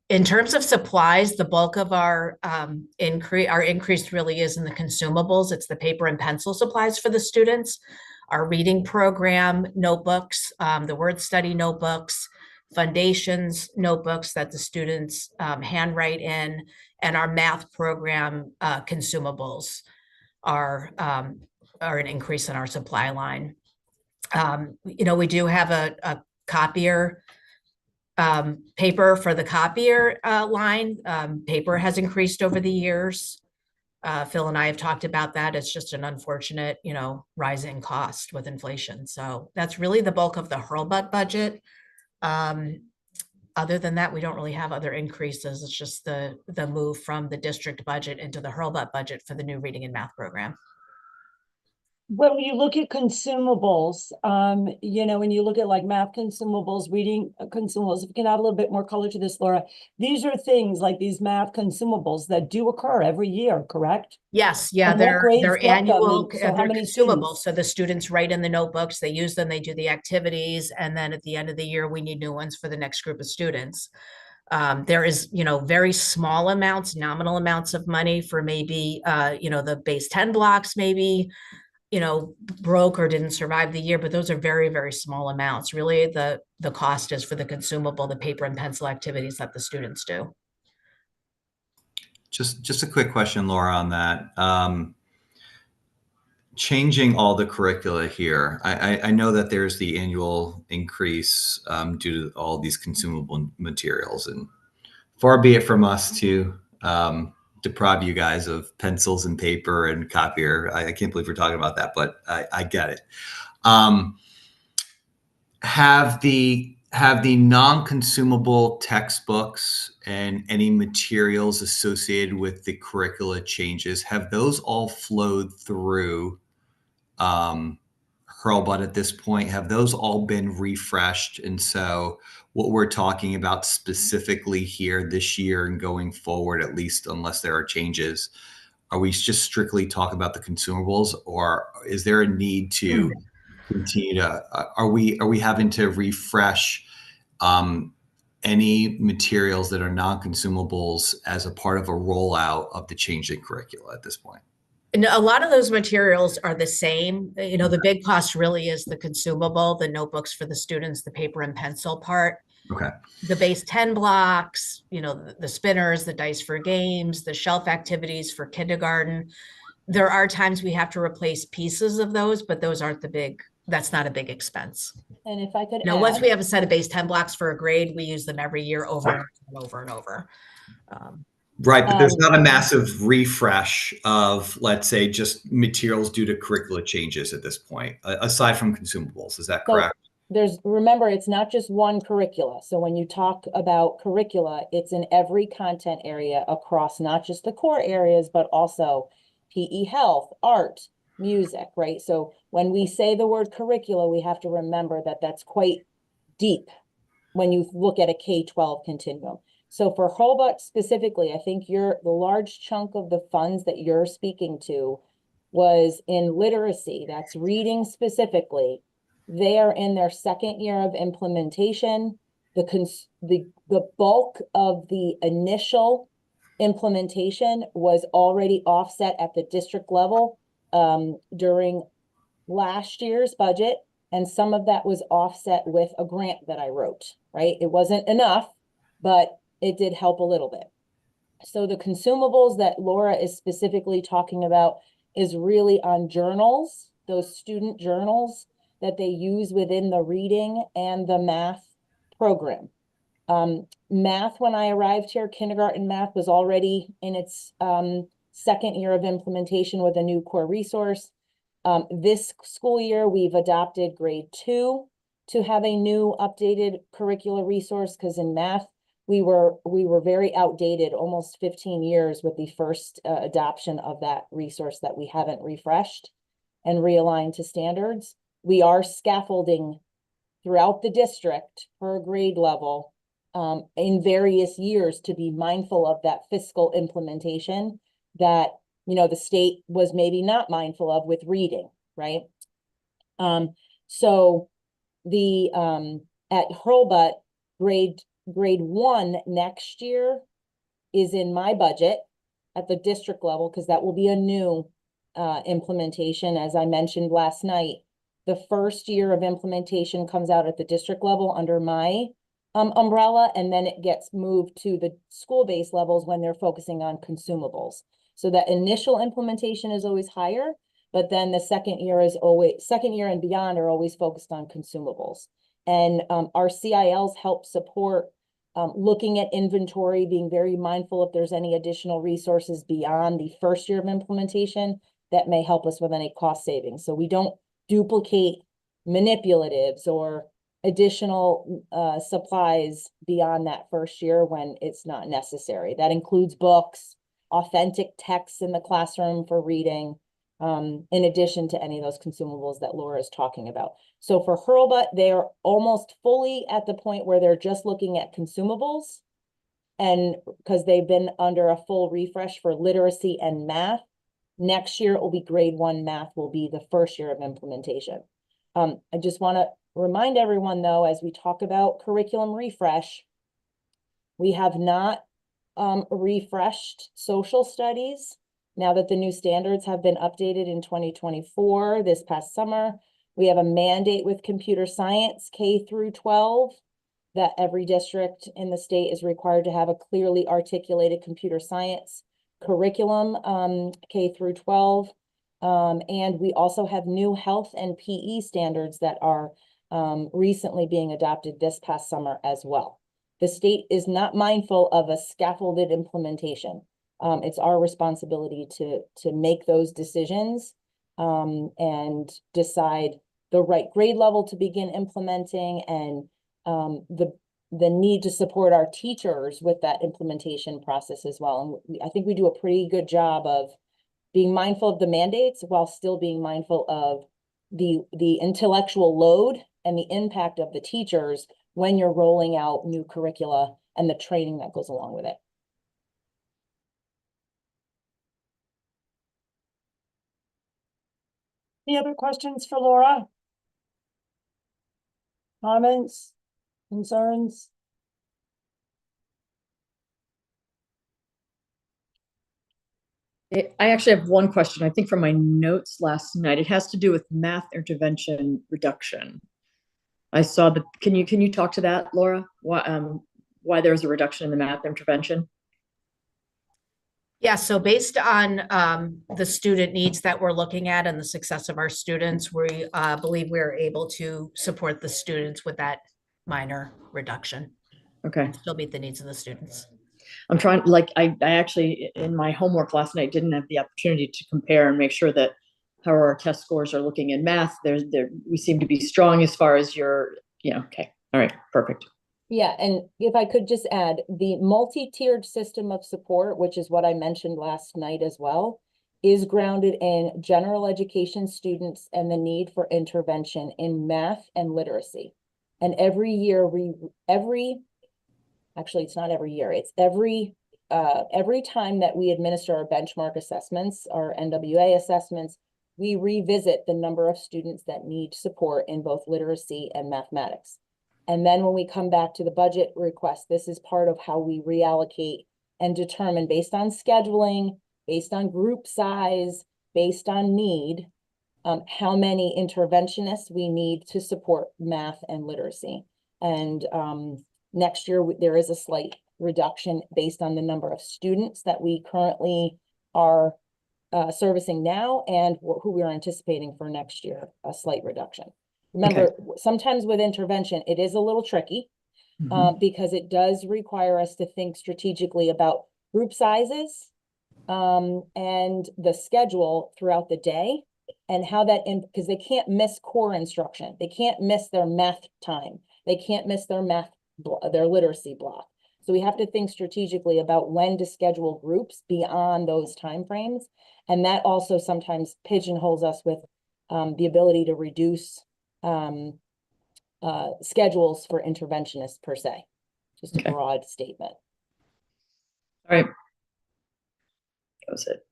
In terms of supplies, the bulk of our increase really is in the consumables. It's the paper and pencil supplies for the students, our reading program notebooks, the word study notebooks, Foundations notebooks that the students handwrite in, and our math program consumables are an increase in our supply line. We do have a copier paper for the copier line. Paper has increased over the years. Phil and I have talked about that. It's just an unfortunate, rising cost with inflation. So that's really the bulk of the Hurlbut budget. Other than that, we don't really have other increases. It's just the move from the district budget into the Hurlbut budget for the new reading and math program. When you look at consumables, when you look at like math consumables, reading consumables, if you can add a little bit more color to this, Laura, these are things like these math consumables that do occur every year, correct? Yes, yeah, And what they're grades get them, annual, and so how they're many consumables. students? So the students write in the notebooks, they use them, they do the activities, and then at the end of the year, we need new ones for the next group of students. There is, very small amounts, nominal amounts of money for maybe, the base 10 blocks, maybe, broke or didn't survive the year, but those are very, very small amounts. Really, the cost is for the consumable, the paper and pencil activities that the students do. Just a quick question, Laura, on that. Changing all the curricula here, I know that there's the annual increase due to all these consumable materials, and far be it from us to deprive you guys of pencils and paper and copier. I can't believe we're talking about that, but I get it. Have the non-consumable textbooks and any materials associated with the curricula changes, have those all flowed through Hurlbut at this point? Have those all been refreshed? And so what we're talking about specifically here this year and going forward, at least unless there are changes, are we just strictly talking about the consumables, or is there a need to continue to, are we having to refresh any materials that are non-consumables as a part of a rollout of the change in curricula at this point? And a lot of those materials are the same. The big cost really is the consumable, the notebooks for the students, the paper and pencil part. Okay. The base 10 blocks, the spinners, the dice for games, the shelf activities for kindergarten. There are times we have to replace pieces of those, but those aren't that's not a big expense. And if I could Once add, we have a set of base 10 blocks for a grade, we use them every year over and over and over. Right, but there's not a massive refresh of, let's say, just materials due to curricula changes at this point, aside from consumables. Is that correct? Remember, it's not just one curricula. So when you talk about curricula, it's in every content area across not just the core areas, but also PE health, art, music, right? So when we say the word curricula, we have to remember that that's quite deep when you look at a K-12 continuum. So for Hurlbut specifically, I think the large chunk of the funds that you're speaking to was in literacy. That's reading specifically. They are in their second year of implementation. The bulk of the initial implementation was already offset at the district level during last year's budget, and some of that was offset with a grant that I wrote, right? It wasn't enough, but it did help a little bit. So the consumables that Laura is specifically talking about is really on journals, those student journals that they use within the reading and the math program. Math, when I arrived here, kindergarten math was already in its second year of implementation with a new core resource. This school year, we've adopted grade 2 to have a new updated curricular resource, because in math, we were very outdated, almost 15 years with the first adoption of that resource that we haven't refreshed and realigned to standards. We are scaffolding throughout the district per grade level in various years to be mindful of that fiscal implementation that, the state was maybe not mindful of with reading, right? So the at Hurlbut, grade 1 next year is in my budget at the district level, because that will be a new implementation. As I mentioned last night, the first year of implementation comes out at the district level under my umbrella, and then it gets moved to the school-based levels when they're focusing on consumables. So that initial implementation is always higher, but then the second year and beyond are always focused on consumables. And our CILs help support looking at inventory, being very mindful if there's any additional resources beyond the first year of implementation that may help us with any cost savings. So we don't duplicate manipulatives or additional supplies beyond that first year when it's not necessary. That includes books, authentic texts in the classroom for reading, in addition to any of those consumables that Laura is talking about. So for Hurlbut, they're almost fully at the point where they're just looking at consumables, and because they've been under a full refresh for literacy and math. Next year it will be grade 1 math will be the first year of implementation. I just want to remind everyone, though, as we talk about curriculum refresh, we have not refreshed social studies now that the new standards have been updated in 2024 this past summer. We have a mandate with computer science K through 12 that every district in the state is required to have a clearly articulated computer science curriculum, K through 12. And we also have new health and PE standards that are recently being adopted this past summer as well. The state is not mindful of a scaffolded implementation. It's our responsibility to make those decisions and decide the right grade level to begin implementing, and the need to support our teachers with that implementation process as well. And I think we do a pretty good job of being mindful of the mandates while still being mindful of the intellectual load and the impact of the teachers when you're rolling out new curricula and the training that goes along with it. Any other questions for Laura? Comments, concerns? I actually have one question, I think from my notes last night. It has to do with math intervention reduction. I saw the, can you talk to that, Laura? Why there's a reduction in the math intervention? Yeah, so based on the student needs that we're looking at and the success of our students, we believe we are able to support the students with that minor reduction. Okay. Still meet the needs of the students. I'm trying, like, I actually, in my homework last night, didn't have the opportunity to compare and make sure that how our test scores are looking in math. We seem to be strong as far as okay. All right, perfect. Yeah, and if I could just add, the multi-tiered system of support, which is what I mentioned last night as well, is grounded in general education students and the need for intervention in math and literacy. And every year, actually, it's not every year, it's every time that we administer our benchmark assessments, our NWA assessments, we revisit the number of students that need support in both literacy and mathematics. And then when we come back to the budget request, this is part of how we reallocate and determine, based on scheduling, based on group size, based on need, how many interventionists we need to support math and literacy. And next year, there is a slight reduction based on the number of students that we currently are servicing now and who we are anticipating for next year, a slight reduction. Remember, sometimes with intervention, it is a little tricky because it does require us to think strategically about group sizes and the schedule throughout the day and how that, because they can't miss core instruction. They can't miss their math time. They can't miss their their literacy block. So we have to think strategically about when to schedule groups beyond those timeframes. And that also sometimes pigeonholes us with the ability to reduce schedules for interventionists per se. Just a broad statement. All right. That was it.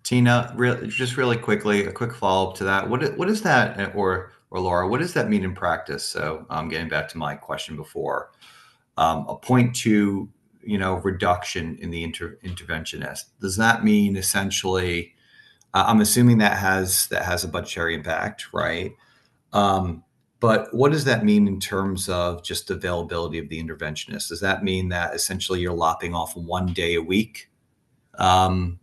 Tina, just really quickly, a quick follow-up to that. What is that, or Laura, what does that mean in practice? So I'm getting back to my question before. A 0.2 reduction in the interventionist. Does that mean essentially, I'm assuming that has a budgetary impact, right? But what does that mean in terms of just availability of the interventionist? Does that mean that essentially you're lopping off 1 day a week in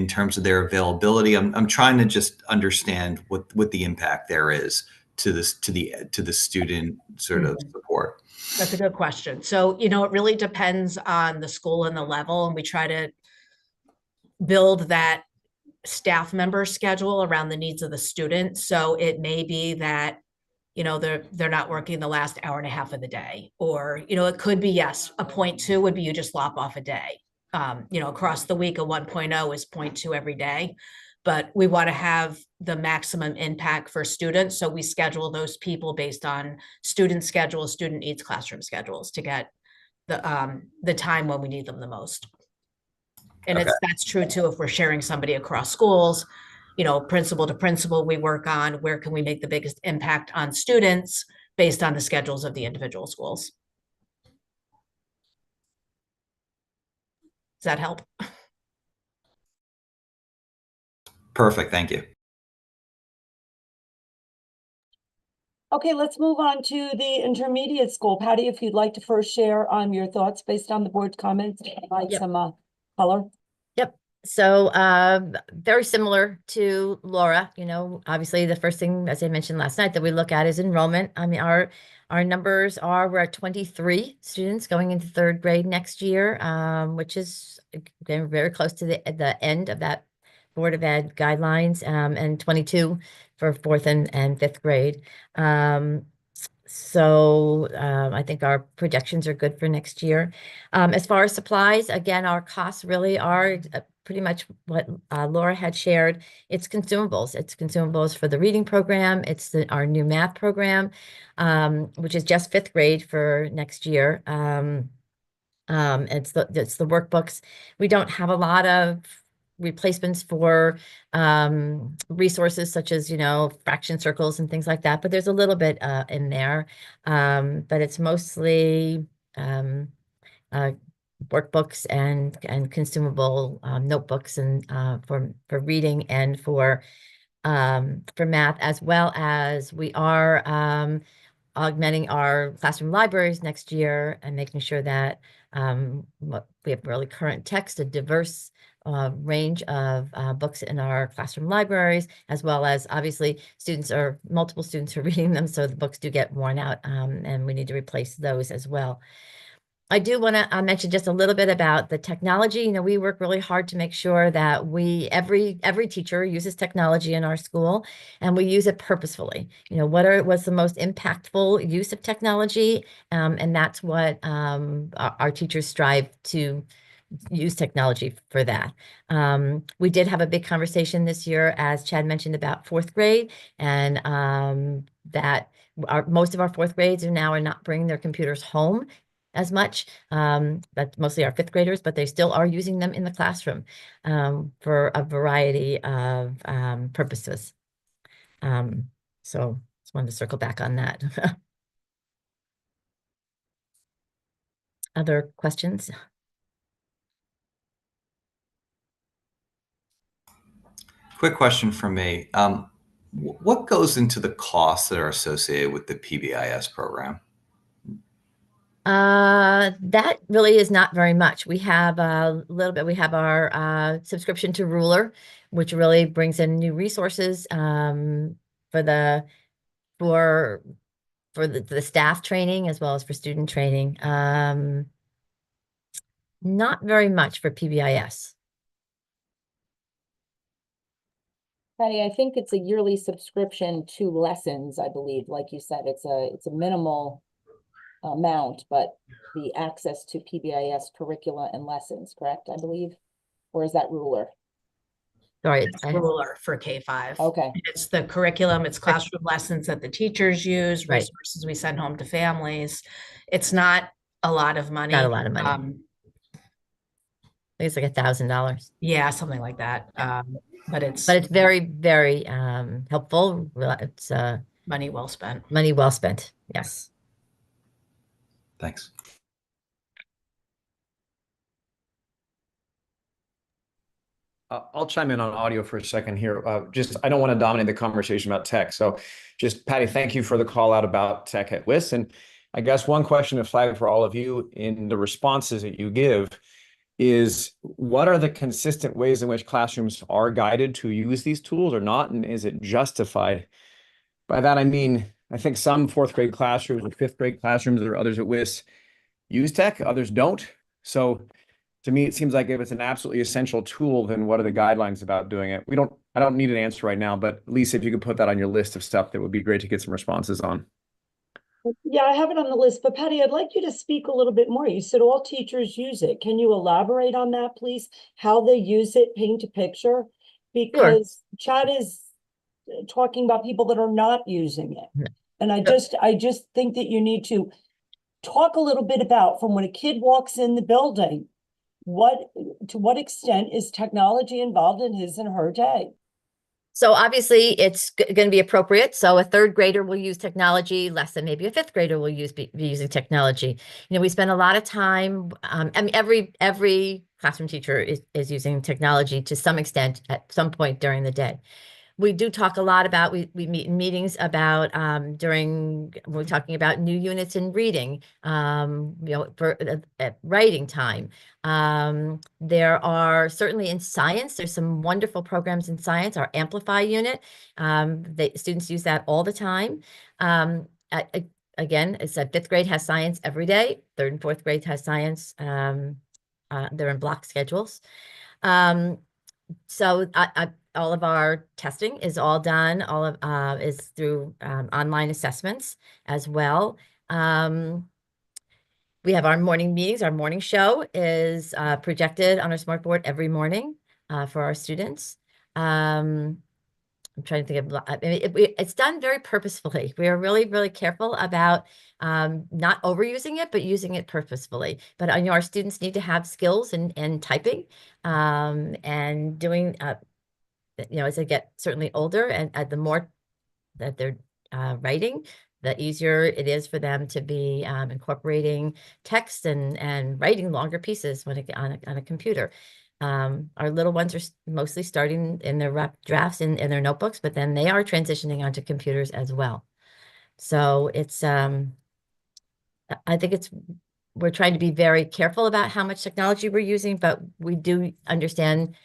terms of their availability? I'm trying to just understand what the impact there is to the student sort of support. That's a good question. So, it really depends on the school and the level, and we try to build that staff member schedule around the needs of the student. So it may be that, they're not working the last hour and a half of the day, or, it could be, yes, a 0.2 would be you just lop off a day. Across the week, a 1.0 is 0.2 every day, but we want to have the maximum impact for students. So we schedule those people based on student schedules, student needs, classroom schedules to get the time when we need them the most. And that's true too, if we're sharing somebody across schools, principal to principal, we work on where can we make the biggest impact on students based on the schedules of the individual schools. Does that help? Perfect. Thank you. Okay, let's move on to the intermediate school. Patty, if you'd like to first share your thoughts based on the board's comments, provide some color. Yep. So very similar to Laura, obviously the first thing, as I mentioned last night, that we look at is enrollment. I mean, our numbers we're at 23 students going into 3rd grade next year, which is again, very close to the end of that Board of Ed guidelines, and 22 for 4th and 5th grade. So I think our projections are good for next year. As far as supplies, again, our costs really are pretty much what Laura had shared. It's consumables. It's consumables for the reading program. It's our new math program, which is just 5th grade for next year. It's the workbooks. We don't have a lot of replacements for resources such as, fraction circles and things like that, but there's a little bit in there. But it's mostly workbooks and consumable notebooks and for reading and for math, as well as we are augmenting our classroom libraries next year and making sure that we have really current text, a diverse range of books in our classroom libraries, as well as obviously multiple students are reading them, so the books do get worn out, and we need to replace those as well. I do want to mention just a little bit about the technology. We work really hard to make sure that every teacher uses technology in our school, and we use it purposefully. What's the most impactful use of technology, and that's what our teachers strive to use technology for that. We did have a big conversation this year, as Chad mentioned, about 4th grade, and that most of our 4th grades are not bringing their computers home as much. That's mostly our 5th graders, but they still are using them in the classroom for a variety of purposes. So just wanted to circle back on that. Other questions? Quick question from me. What goes into the costs that are associated with the PBIS program? That really is not very much. We have a little bit. We have our subscription to Ruler, which really brings in new resources for the staff training as well as for student training. Not very much for PBIS. Patty, I think it's a yearly subscription to lessons, I believe. Like you said, it's a minimal amount, but the access to PBIS curricula and lessons, correct, I believe? Or is that Ruler? Sorry, it's Ruler for K-5. Okay. It's the curriculum, it's classroom lessons that the teachers use, Right. resources we send home to families. It's not a lot of money. Not a lot of money. I think it's like $1,000. Yeah, something like that. But it's very, very helpful. It's money well spent. Money well spent. Yes. Thanks. I'll chime in on audio for a second here. Just, I don't want to dominate the conversation about tech. So just, Patty, thank you for the call out about tech at WIS. And I guess one question to flag for all of you in the responses that you give is, what are the consistent ways in which classrooms are guided to use these tools or not? And is it justified? By that, I mean, I think some fourth grade classrooms or fifth grade classrooms or others at WIS use tech, others don't. So to me, it seems like if it's an absolutely essential tool, then what are the guidelines about doing it? I don't need an answer right now, but Lisa, if you could put that on your list of stuff, that would be great to get some responses on. Yeah, I have it on the list, but Patty, I'd like you to speak a little bit more. You said all teachers use it. Can you elaborate on that, please? How they use it, paint a picture? Because Chad is talking about people that are not using it. And I just think that you need to talk a little bit about, from when a kid walks in the building, to what extent is technology involved in his and her day? So obviously it's going to be appropriate. So a third grader will use technology less than maybe a fifth grader will be using technology. You know, we spend a lot of time, I mean, every classroom teacher is using technology to some extent at some point during the day. We do talk a lot about, we meet in meetings about when we're talking about new units in reading, you know, for writing time. There are certainly in science, there's some wonderful programs in science. Our Amplify unit, the students use that all the time. Again, it's said fifth grade has science every day. Third and fourth grade has science. They're in block schedules. So all of our testing is all done. All of is through online assessments as well. We have our morning meetings. Our morning show is projected on our smart board every morning for our students. I'm trying to think of, I mean, it's done very purposefully. We are really, really careful about not overusing it, but using it purposefully. But I know our students need to have skills in typing and doing, you know, as they get certainly older, and the more that they're writing, the easier it is for them to be incorporating text and writing longer pieces when on a computer. Our little ones are mostly starting in their rough drafts in their notebooks, but then they are transitioning onto computers as well. So it's, I think we're trying to be very careful about how much technology we're using, but we do understand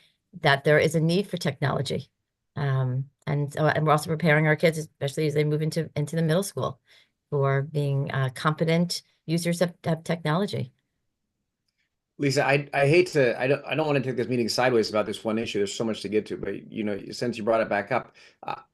that there is a need for technology. And we're also preparing our kids, especially as they move into the middle school, for being competent users of technology. Lisa, I hate to, I don't want to take this meeting sideways about this one issue. There's so much to get to, but you know, since you brought it back up,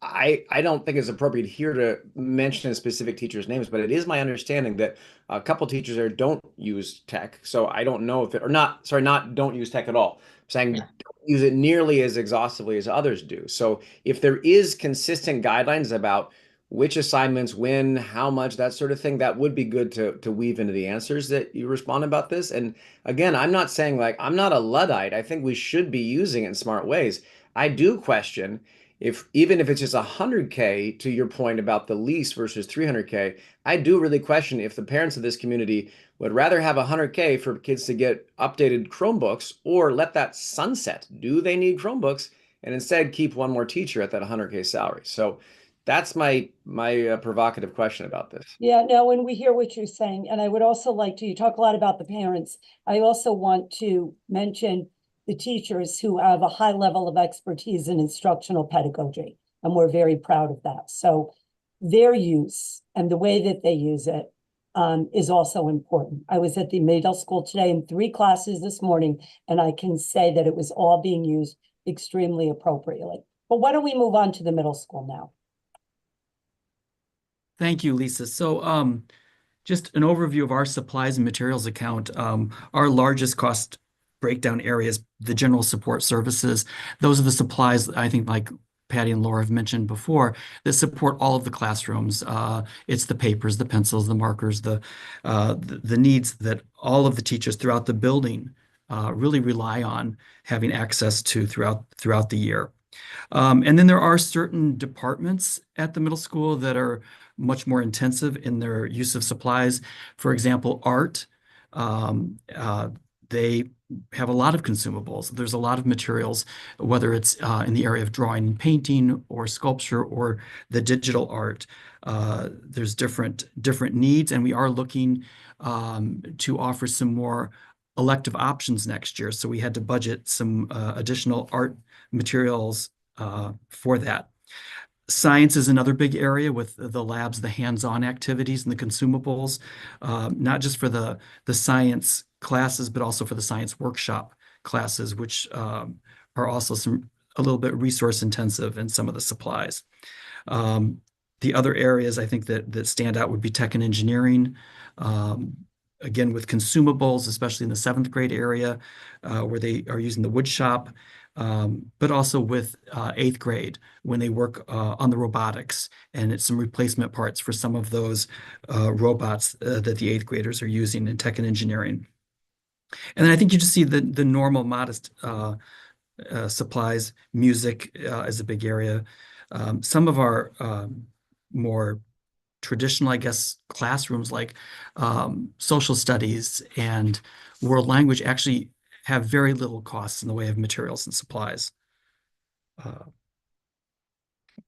I don't think it's appropriate here to mention specific teachers' names, but it is my understanding that a couple teachers there don't use tech. So I don't know if don't use tech at all. I'm saying don't use it nearly as exhaustively as others do. So if there is consistent guidelines about which assignments, when, how much, that sort of thing, that would be good to weave into the answers that you respond about this. And again, I'm not saying like, I'm not a Luddite. I think we should be using it in smart ways. I do question even if it's just 100K, to your point about the lease versus 300K, I do really question if the parents of this community would rather have 100K for kids to get updated Chromebooks, or let that sunset. Do they need Chromebooks? And instead keep one more teacher at that 100K salary. So that's my provocative question about this. Yeah, no, and we hear what you're saying. And I would also like to, you talk a lot about the parents. I also want to mention the teachers who have a high level of expertise in instructional pedagogy. And we're very proud of that. So their use and the way that they use it is also important. I was at the middle school today in 3 classes this morning, and I can say that it was all being used extremely appropriately. But why don't we move on to the middle school now? Thank you, Lisa. So just an overview of our supplies and materials account. Our largest cost breakdown area is the general support services. Those are the supplies, I think, like Patty and Laura have mentioned before, that support all of the classrooms. It's the papers, the pencils, the markers, the needs that all of the teachers throughout the building really rely on having access to throughout the year. And then there are certain departments at the middle school that are much more intensive in their use of supplies. For example, art. They have a lot of consumables. There's a lot of materials, whether it's in the area of drawing and painting or sculpture or the digital art. There's different needs, and we are looking to offer some more elective options next year. So we had to budget some additional art materials for that. Science is another big area with the labs, the hands-on activities and the consumables, not just for the science classes, but also for the science workshop classes, which are also a little bit resource intensive in some of the supplies. The other areas I think that stand out would be tech and engineering. Again, with consumables, especially in the 7th grade area, where they are using the wood shop, but also with 8th grade when they work on the robotics, and it's some replacement parts for some of those robots that the 8th graders are using in tech and engineering. And then I think you just see the normal modest supplies. Music is a big area. Some of our more traditional, I guess, classrooms like social studies and world language actually have very little costs in the way of materials and supplies.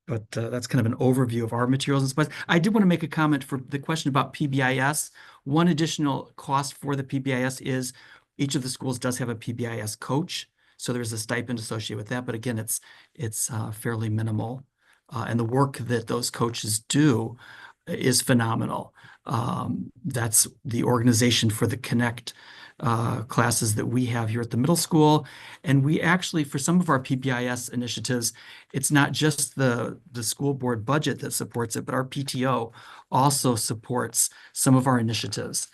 But that's kind of an overview of our materials and supplies. I did want to make a comment for the question about PBIS. One additional cost for the PBIS is each of the schools does have a PBIS coach. So there's a stipend associated with that. But again, it's fairly minimal. And the work that those coaches do is phenomenal. That's the organization for the Connect classes that we have here at the middle school. And we actually, for some of our PBIS initiatives, it's not just the school board budget that supports it, but our PTO also supports some of our initiatives.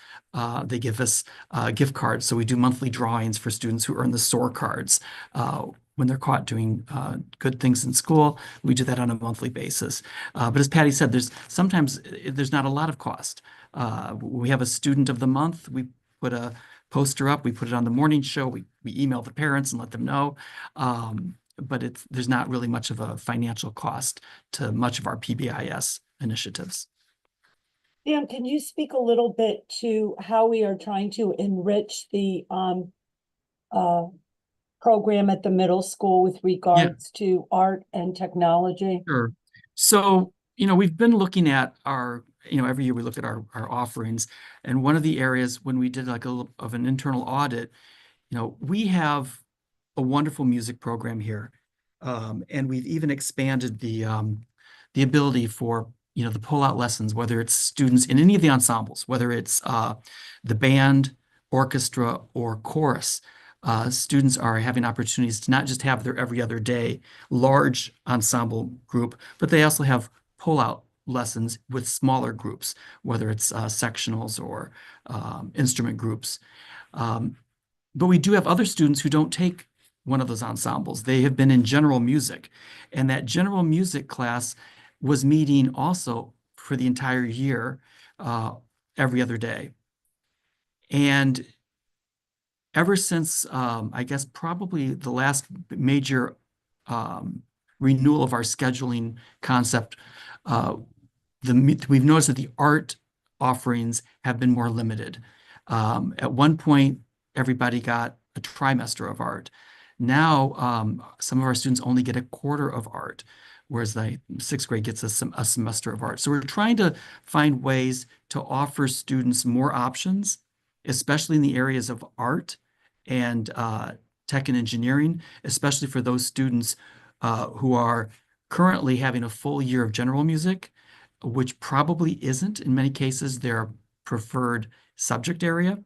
They give us gift cards. So we do monthly drawings for students who earn the SOAR cards. When they're caught doing good things in school, we do that on a monthly basis. But as Patty said, sometimes there's not a lot of cost. We have a student of the month. We put a poster up. We put it on the morning show. We email the parents and let them know. But there's not really much of a financial cost to much of our PBIS initiatives. Dan, can you speak a little bit to how we are trying to enrich the program at the middle school with regards to art and technology? Sure. So, we've been looking at every year we look at our offerings. And one of the areas when we did like a little of an internal audit, we have a wonderful music program here. And we've even expanded the ability for, the pull-out lessons, whether it's students in any of the ensembles, whether it's the band, orchestra, or chorus. Students are having opportunities to not just have their every other day large ensemble group, but they also have pull-out lessons with smaller groups, whether it's sectionals or instrument groups. But we do have other students who don't take one of those ensembles. They have been in general music, and that general music class was meeting also for the entire year, every other day. And ever since, I guess, probably the last major renewal of our scheduling concept, we've noticed that the art offerings have been more limited. At one point, everybody got a trimester of art. Now, some of our students only get a quarter of art, whereas the 6th grade gets a semester of art. So we're trying to find ways to offer students more options, especially in the areas of art and tech and engineering, especially for those students who are currently having a full year of general music, which probably isn't, in many cases, their preferred subject area.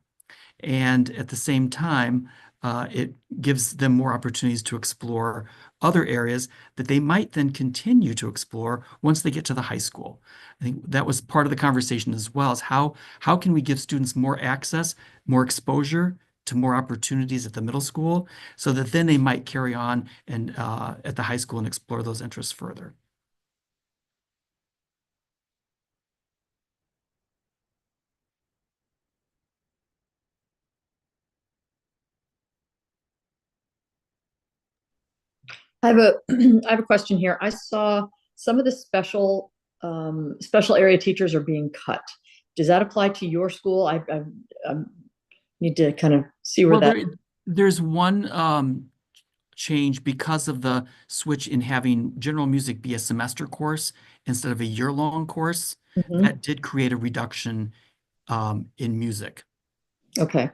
And at the same time, it gives them more opportunities to explore other areas that they might then continue to explore once they get to the high school. I think that was part of the conversation as well, is how can we give students more access, more exposure to more opportunities at the middle school, so that then they might carry on and at the high school and explore those interests further. I have a question here. I saw some of the special area teachers are being cut. Does that apply to your school? I need to kind of see where There's one change because of the switch in having general music be a semester course instead of a year-long course. Mhm. That did create a reduction in music. Okay.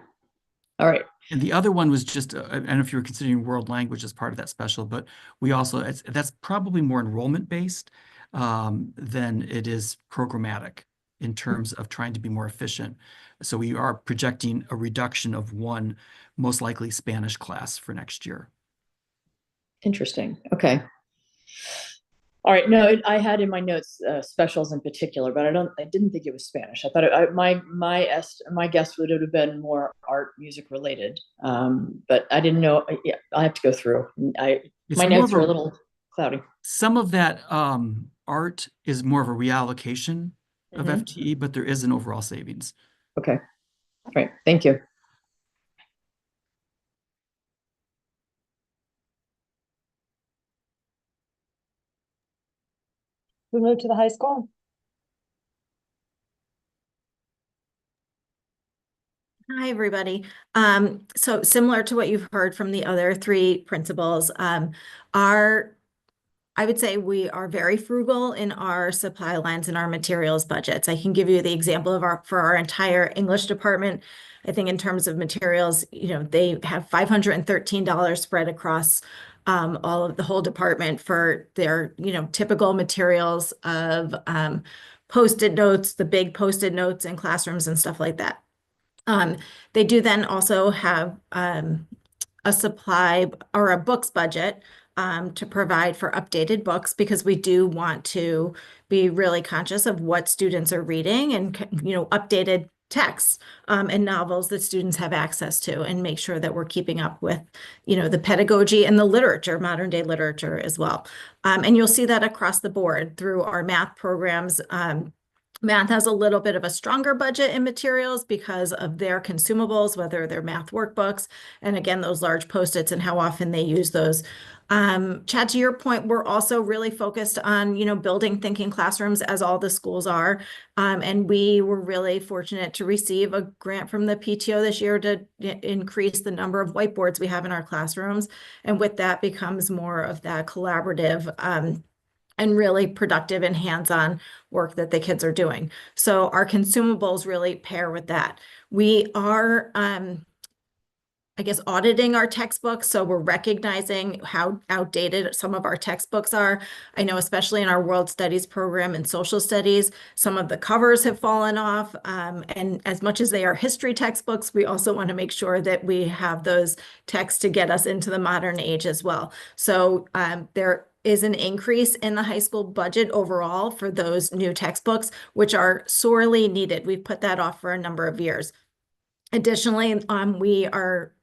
All right. And the other one was just, I don't know if you were considering world language as part of that special, but we also, that's probably more enrollment based than it is programmatic in terms of trying to be more efficient. So we are projecting a reduction of one, most likely Spanish class for next year. Interesting. Okay. All right. No, I had in my notes specials in particular, but I didn't think it was Spanish. I thought my guess would have been more art music related. But I didn't know. Yeah, I have to go through. It's My more notes of are a a- little cloudy. Some of that art is more of a reallocation of Mhm. FTE, but there is an overall savings. Okay. All right. Thank you. We move to the high school. Hi, everybody. So similar to what you've heard from the other three principals, I would say we are very frugal in our supply lines and our materials budgets. I can give you the example of for our entire English department. I think in terms of materials, they have $513 spread across all of the whole department for their, typical materials of Post-it notes, the big Post-it notes in classrooms and stuff like that. They do then also have a supply or a books budget to provide for updated books because we do want to be really conscious of what students are reading and updated texts and novels that students have access to, and make sure that we're keeping up with the pedagogy and the literature, modern day literature as well. And you'll see that across the board through our math programs. Math has a little bit of a stronger budget in materials because of their consumables, whether they're math workbooks, and again, those large Post-its and how often they use those. Chad, to your point, we're also really focused on, building thinking classrooms, as all the schools are. And we were really fortunate to receive a grant from the PTO this year to increase the number of whiteboards we have in our classrooms. And with that becomes more of that collaborative and really productive and hands-on work that the kids are doing. So our consumables really pair with that. We are, I guess, auditing our textbooks. So we're recognizing how outdated some of our textbooks are. I know, especially in our world studies program and social studies, some of the covers have fallen off. And as much as they are history textbooks, we also want to make sure that we have those texts to get us into the modern age as well. So there is an increase in the high school budget overall for those new textbooks, which are sorely needed. We've put that off for a number of years. Additionally,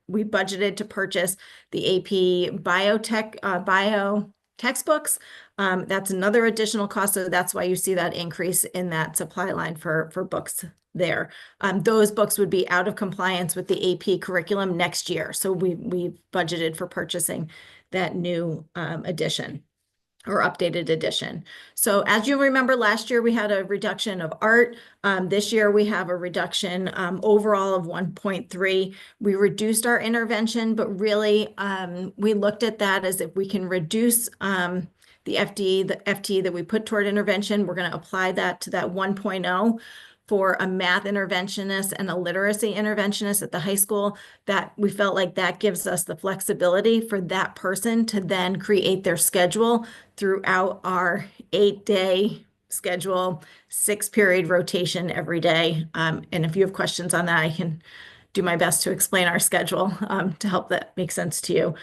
we budgeted to purchase the AP bio textbooks. That's another additional cost, so that's why you see that increase in that supply line for books there. Those books would be out of compliance with the AP curriculum next year, so we budgeted for purchasing that new edition or updated edition. So as you remember, last year we had a reduction of art. This year we have a reduction overall of 1.3. We reduced our intervention, but really we looked at that as if we can reduce the FTE that we put toward intervention. We're going to apply that to that 1.0 for a math interventionist and a literacy interventionist at the high school. That we felt like that gives us the flexibility for that person to then create their schedule throughout our 8-day schedule, 6-period rotation every day. And if you have questions on that, I can do my best to explain our schedule to help that make sense to you.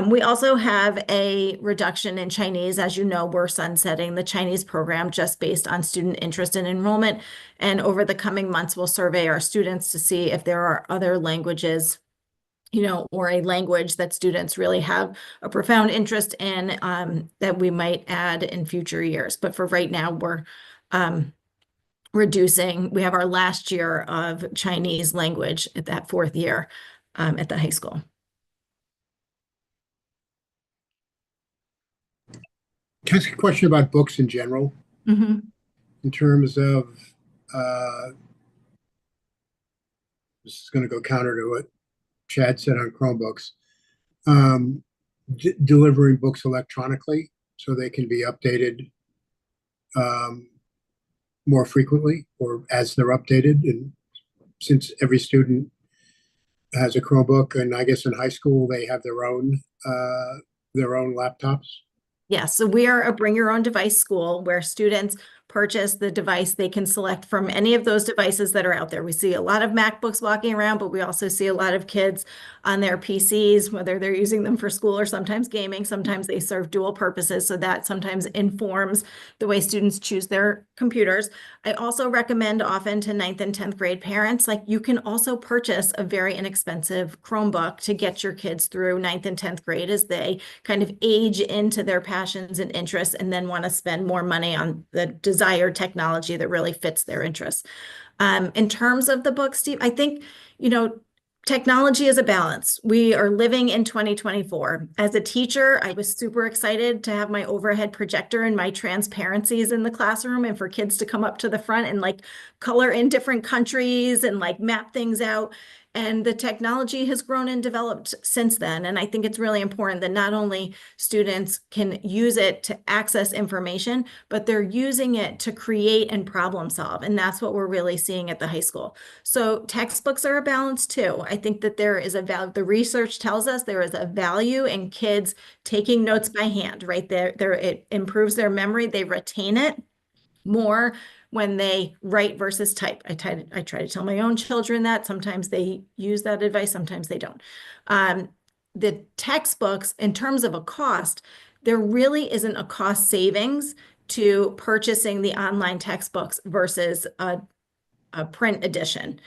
We also have a reduction in Chinese. As you know, we're sunsetting the Chinese program just based on student interest and enrollment. And over the coming months, we'll survey our students to see if there are other languages, or a language that students really have a profound interest in that we might add in future years. But for right now, we're reducing. We have our last year of Chinese language at that 4th year at the high school. Can I ask a question about books in general? Mm-hmm. In terms of, this is going to go counter to what Chad said on Chromebooks, delivering books electronically so they can be updated more frequently or as they're updated. And since every student has a Chromebook, and I guess in high school they have their own laptops. Yeah, so we are a bring your own device school where students purchase the device. They can select from any of those devices that are out there. We see a lot of MacBooks walking around, but we also see a lot of kids on their PCs, whether they're using them for school or sometimes gaming. Sometimes they serve dual purposes, so that sometimes informs the way students choose their computers. I also recommend often to 9th and 10th grade parents, like you can also purchase a very inexpensive Chromebook to get your kids through 9th and 10th grade as they kind of age into their passions and interests and then want to spend more money on the desired technology that really fits their interests. In terms of the book, Steve, I think, technology is a balance. We are living in 2024. As a teacher, I was super excited to have my overhead projector and my transparencies in the classroom and for kids to come up to the front and like color in different countries and like map things out. And the technology has grown and developed since then. And I think it's really important that not only students can use it to access information, but they're using it to create and problem solve. And that's what we're really seeing at the high school. So textbooks are a balance too. I think that there is a value. The research tells us there is a value in kids taking notes by hand, right? It improves their memory. They retain it more when they write versus type. I try to tell my own children that. Sometimes they use that advice, sometimes they don't. The textbooks, in terms of a cost, there really isn't a cost savings to purchasing the online textbooks versus a print edition.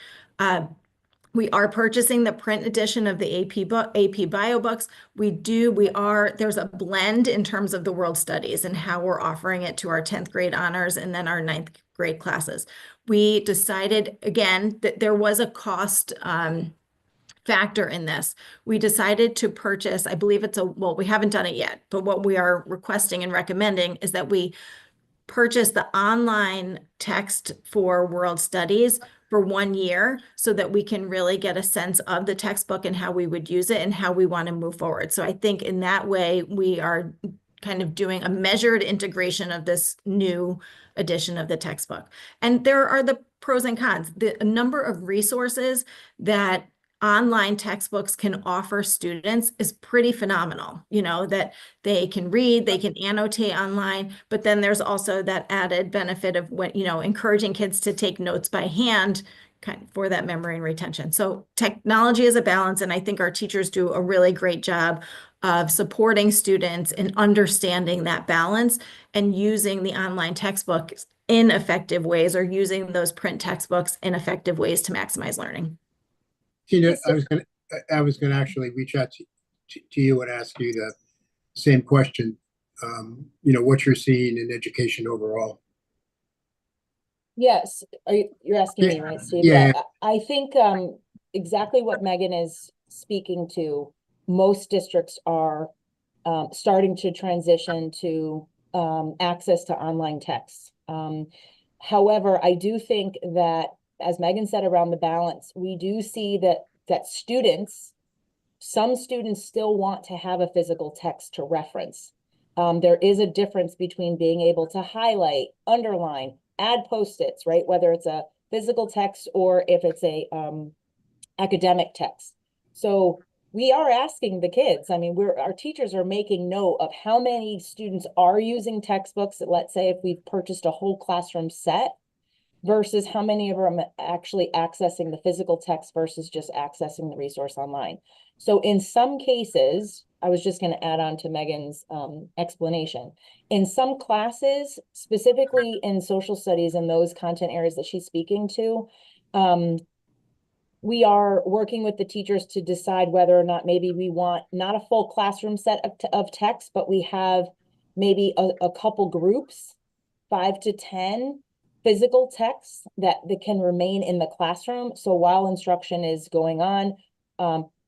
We are purchasing the print edition of the AP Bio books. There's a blend in terms of the world studies and how we're offering it to our 10th grade honors and then our 9th grade classes. We decided, again, that there was a cost factor in this. We decided to purchase, I believe we haven't done it yet, but what we are requesting and recommending is that we purchase the online text for world studies for 1 year so that we can really get a sense of the textbook and how we would use it and how we want to move forward. So I think in that way, we are kind of doing a measured integration of this new edition of the textbook. And there are the pros and cons. The number of resources that online textbooks can offer students is pretty phenomenal, that they can read, they can annotate online, but then there's also that added benefit of encouraging kids to take notes by hand kind of for that memory and retention. So technology is a balance, and I think our teachers do a really great job of supporting students in understanding that balance and using the online textbooks in effective ways or using those print textbooks in effective ways to maximize learning. I was gonna actually reach out to you and ask you the same question. What you're seeing in education overall. Yes, you're asking me, right, Steve? Yeah. I think exactly what Megan is speaking to. Most districts are starting to transition to access to online texts. However, I do think that, as Megan said, around the balance, we do see that some students still want to have a physical text to reference. There is a difference between being able to highlight, underline, add post-its, right? Whether it's a physical text or if it's a academic text. So we are asking the kids, our teachers are making note of how many students are using textbooks. Let's say if we've purchased a whole classroom set, versus how many of them are actually accessing the physical text versus just accessing the resource online. So in some cases, I was just going to add on to Megan's explanation. In some classes, specifically in social studies and those content areas that she's speaking to, we are working with the teachers to decide whether or not maybe we want not a full classroom set of text, but we have maybe a couple groups, 5 to 10 physical texts that can remain in the classroom. So while instruction is going on,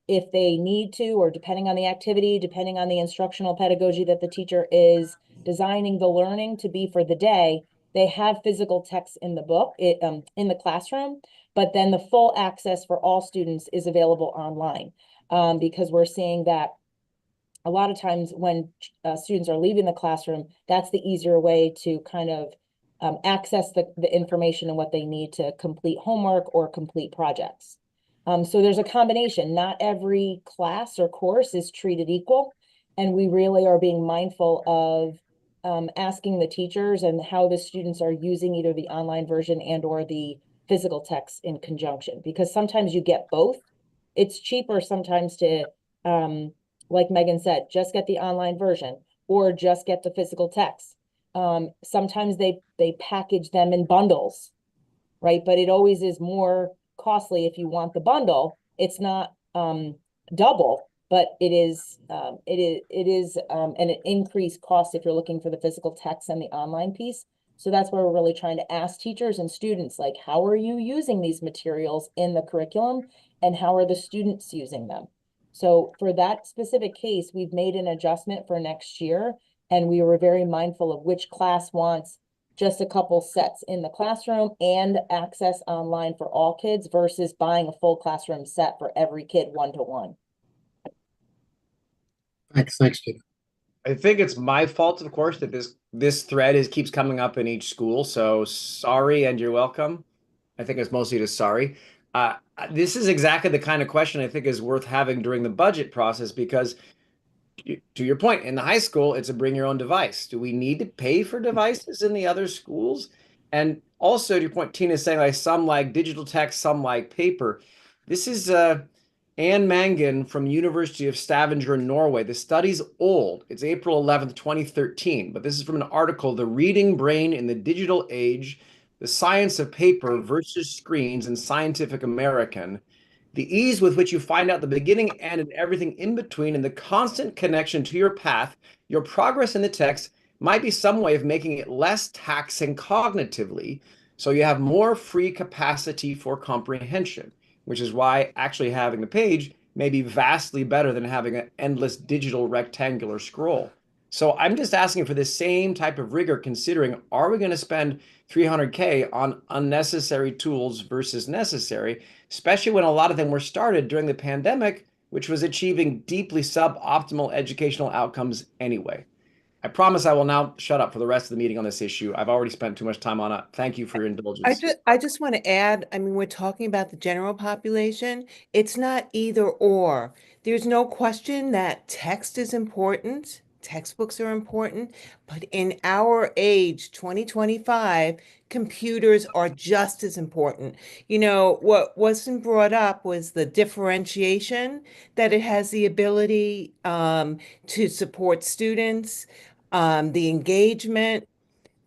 if they need to, or depending on the activity, depending on the instructional pedagogy that the teacher is designing the learning to be for the day, they have physical text in the book, in the classroom, but then the full access for all students is available online. Because we're seeing that a lot of times when students are leaving the classroom, that's the easier way to kind of access the information and what they need to complete homework or complete projects. So there's a combination. Not every class or course is treated equal, and we really are being mindful of asking the teachers and how the students are using either the online version and or the physical text in conjunction, because sometimes you get both. It's cheaper sometimes to, like Megan said, just get the online version or just get the physical text. Sometimes they package them in bundles, right? But it always is more costly if you want the bundle. It's not double, but it is an increased cost if you're looking for the physical text and the online piece. So that's where we're really trying to ask teachers and students, like, how are you using these materials in the curriculum and how are the students using them? So for that specific case, we've made an adjustment for next year, and we were very mindful of which class wants just a couple sets in the classroom and access online for all kids versus buying a full classroom set for every kid one-to-one. Thanks, Steve. I think it's my fault, of course, that this thread keeps coming up in each school. So sorry, and you're welcome. I think it's mostly just sorry. This is exactly the kind of question I think is worth having during the budget process, because to your point, in the high school, it's a bring your own device. Do we need to pay for devices in the other schools? And also, to your point, Tina is saying, like, some like digital text, some like paper. This is Anne Mangan from University of Stavanger in Norway. The study's old. It's April 11th, 2013. But this is from an article, The Reading Brain in the Digital Age, The Science of Paper versus Screens in Scientific American. The ease with which you find out the beginning, end, and everything in between, and the constant connection to your path, your progress in the text, might be some way of making it less taxing cognitively, so you have more free capacity for comprehension, which is why actually having the page may be vastly better than having an endless digital rectangular scroll. So I'm just asking for the same type of rigor, considering, are we going to spend $300K on unnecessary tools versus necessary, especially when a lot of them were started during the pandemic, which was achieving deeply suboptimal educational outcomes anyway. I promise I will now shut up for the rest of the meeting on this issue. I've already spent too much time on it. Thank you for your indulgence. I just want to add, I mean, we're talking about the general population. It's not either or. There's no question that text is important. Textbooks are important, but in our age, 2025, computers are just as important. You know, what wasn't brought up was the differentiation, that it has the ability to support students, the engagement,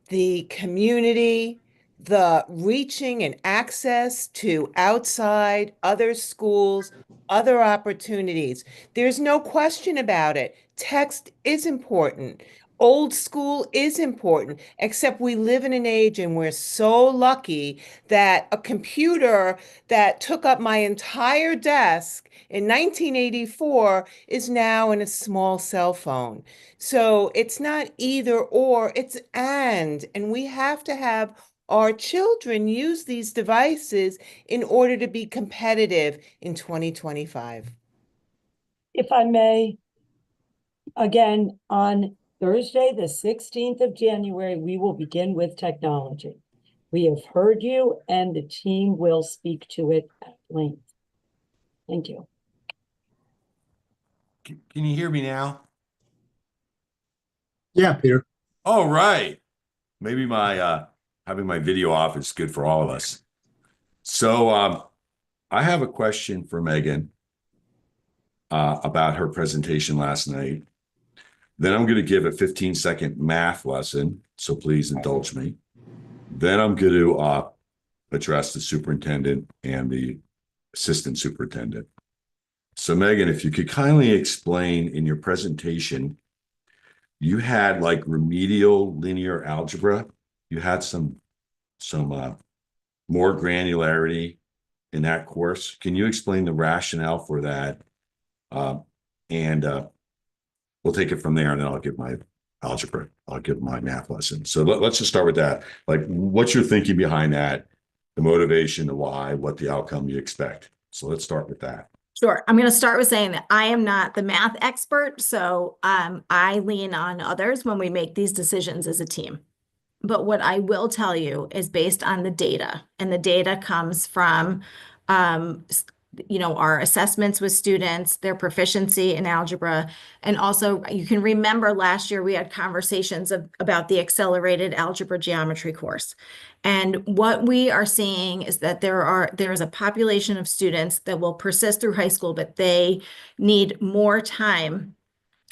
the community, the reaching and access to outside, other schools, other opportunities. There's no question about it. Text is important. Old school is important, except we live in an age and we're so lucky that a computer that took up my entire desk in 1984 is now in a small cell phone. So it's not either or, it's and we have to have our children use these devices in order to be competitive in 2025. If I may, again, on Thursday, the 16th of January, we will begin with technology. We have heard you, and the team will speak to it at length. Thank you. Can you hear me now? Yeah, Peter. All right. Maybe my having my video off is good for all of us. So I have a question for Megan about her presentation last night. Then I'm going to give a 15-second math lesson, so please indulge me. Then I'm going to address the superintendent and the assistant superintendent. So Megan, if you could kindly explain in your presentation, you had like remedial linear algebra. You had some more granularity in that course. Can you explain the rationale for that? And we'll take it from there, and then I'll give my algebra. I'll give my math lesson. So let's just start with that. Like, what's your thinking behind that? The motivation, the why, what the outcome you expect. So let's start with that. Sure. I'm going to start with saying that I am not the math expert, so I lean on others when we make these decisions as a team. But what I will tell you is based on the data, and the data comes from, our assessments with students, their proficiency in algebra. And also, you can remember last year we had conversations about the accelerated algebra geometry course. And what we are seeing is that there is a population of students that will persist through high school, but they need more time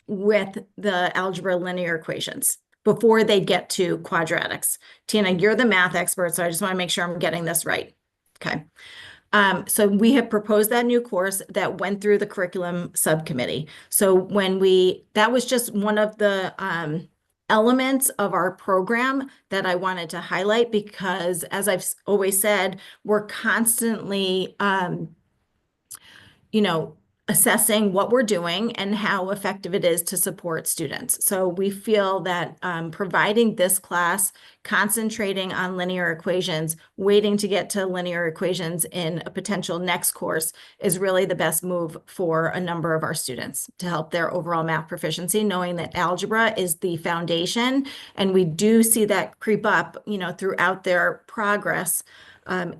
with the algebra linear equations before they get to quadratics. Tina, you're the math expert, so I just want to make sure I'm getting this right. Okay. So we have proposed that new course that went through the curriculum subcommittee. So that was just one of the elements of our program that I wanted to highlight, because as I've always said, we're constantly, assessing what we're doing and how effective it is to support students. So we feel that providing this class, concentrating on linear equations, waiting to get to linear equations in a potential next course is really the best move for a number of our students to help their overall math proficiency, knowing that algebra is the foundation. And we do see that creep up, throughout their progress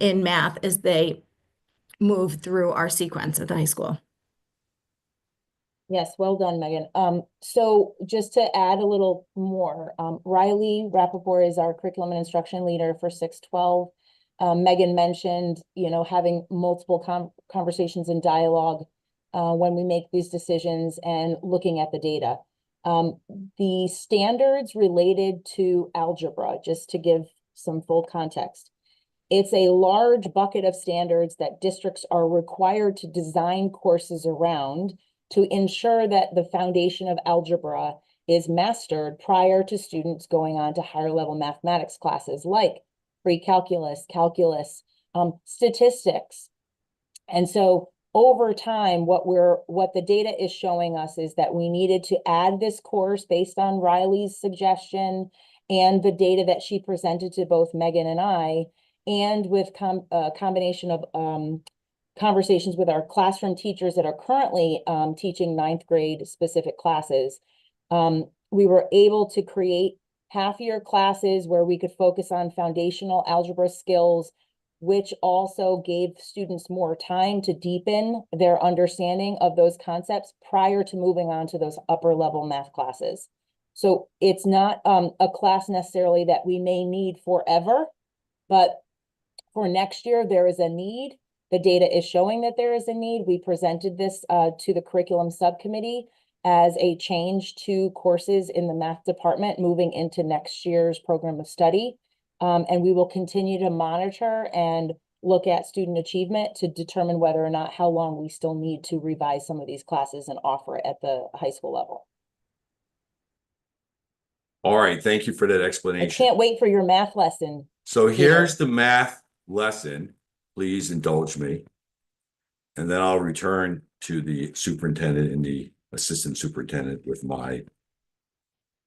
in math as they move through our sequence at the high school. Yes, well done, Megan. So just to add a little more, Riley Rappaport is our curriculum and instruction leader for 612. Megan mentioned, having multiple conversations and dialogue when we make these decisions and looking at the data. The standards related to algebra, just to give some full context, it's a large bucket of standards that districts are required to design courses around to ensure that the foundation of algebra is mastered prior to students going on to higher level mathematics classes like pre-calculus, calculus, statistics. And so over time, what the data is showing us is that we needed to add this course based on Riley's suggestion and the data that she presented to both Megan and I, and with a combination of conversations with our classroom teachers that are currently teaching 9th grade specific classes. We were able to create half-year classes where we could focus on foundational algebra skills, which also gave students more time to deepen their understanding of those concepts prior to moving on to those upper level math classes. So it's not a class necessarily that we may need forever, but for next year, there is a need. The data is showing that there is a need. We presented this to the curriculum subcommittee as a change to courses in the math department moving into next year's program of study. And we will continue to monitor and look at student achievement to determine whether or not how long we still need to revise some of these classes and offer it at the high school level. All right, thank you for that I explanation. can't wait for your math lesson. So here's the math lesson. Please indulge me. And then I'll return to the superintendent and the assistant superintendent with my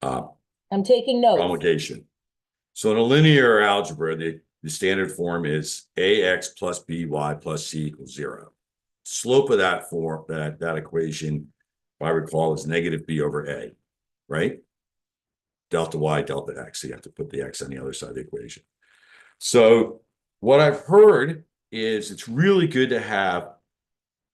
I'm taking notes. promulgation. So in a linear algebra, the standard form is ax plus by plus c equals 0. Slope of that form, that equation, if I recall, is negative b over a, right? Delta y, delta x. So you have to put the x on the other side of the equation. So what I've heard is it's really good to have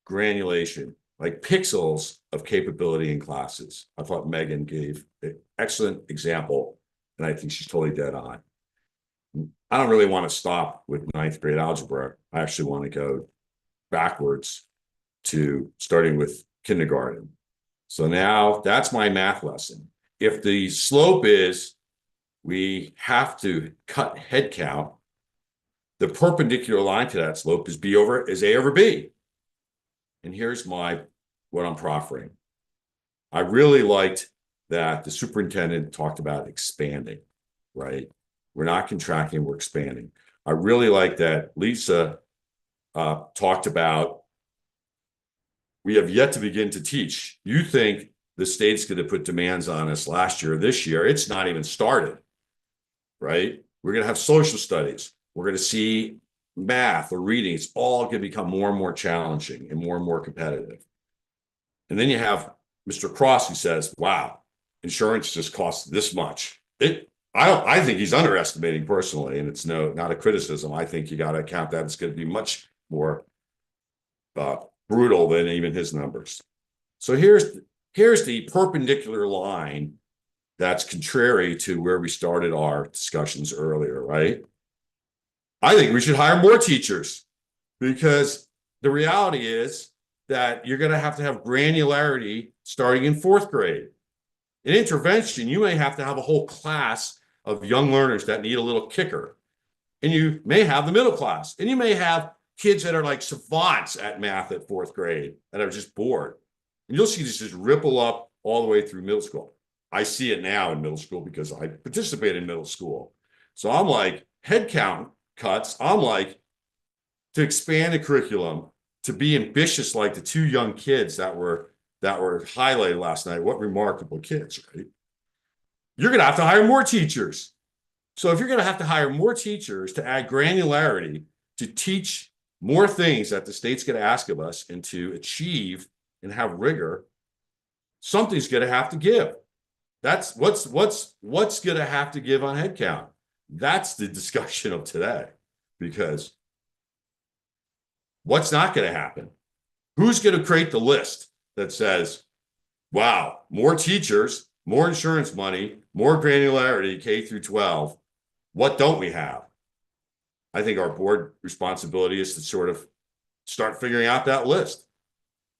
granulation, like pixels of capability in classes. I thought Megan gave an excellent example, and I think she's totally dead on. I don't really want to stop with 9th grade algebra. I actually want to go backwards to starting with kindergarten. So now that's my math lesson. If the slope is we have to cut head count, the perpendicular line to that slope is A over B. And here's what I'm proffering. I really liked that the superintendent talked about expanding, right? We're not contracting, we're expanding. I really like that Lisa talked about we have yet to begin to teach. You think the state's going to put demands on us last year, this year, it's not even started, right? We're going to have social studies. We're going to see math or reading. It's all going to become more and more challenging and more competitive. And then you have Mr. Cross who says, wow, insurance just costs this much. I think he's underestimating personally, and it's not a criticism. I think you got to account that it's going to be much more brutal than even his numbers. So here's the perpendicular line that's contrary to where we started our discussions earlier, right? I think we should hire more teachers, because the reality is that you're going to have granularity starting in 4th grade. In intervention, you may have to have a whole class of young learners that need a little kicker. And you may have the middle class, and you may have kids that are like savants at math at 4th grade that are just bored. And you'll see this just ripple up all the way through middle school. I see it now in middle school because I participate in middle school. So I'm like, head count cuts. I'm like, to expand the curriculum, to be ambitious like the 2 young kids that were highlighted last night. What remarkable kids, right? You're going to have to hire more teachers. So if you're going to have to hire more teachers to add granularity, to teach more things that the state's going to ask of us, and to achieve and have rigor, something's going to have to give. That's what's going to have to give on headcount. That's the discussion of today, because what's not going to happen? Who's going to create the list that says, wow, more teachers, more insurance money, more granularity, K through 12. What don't we have? I think our board responsibility is to sort of start figuring out that list,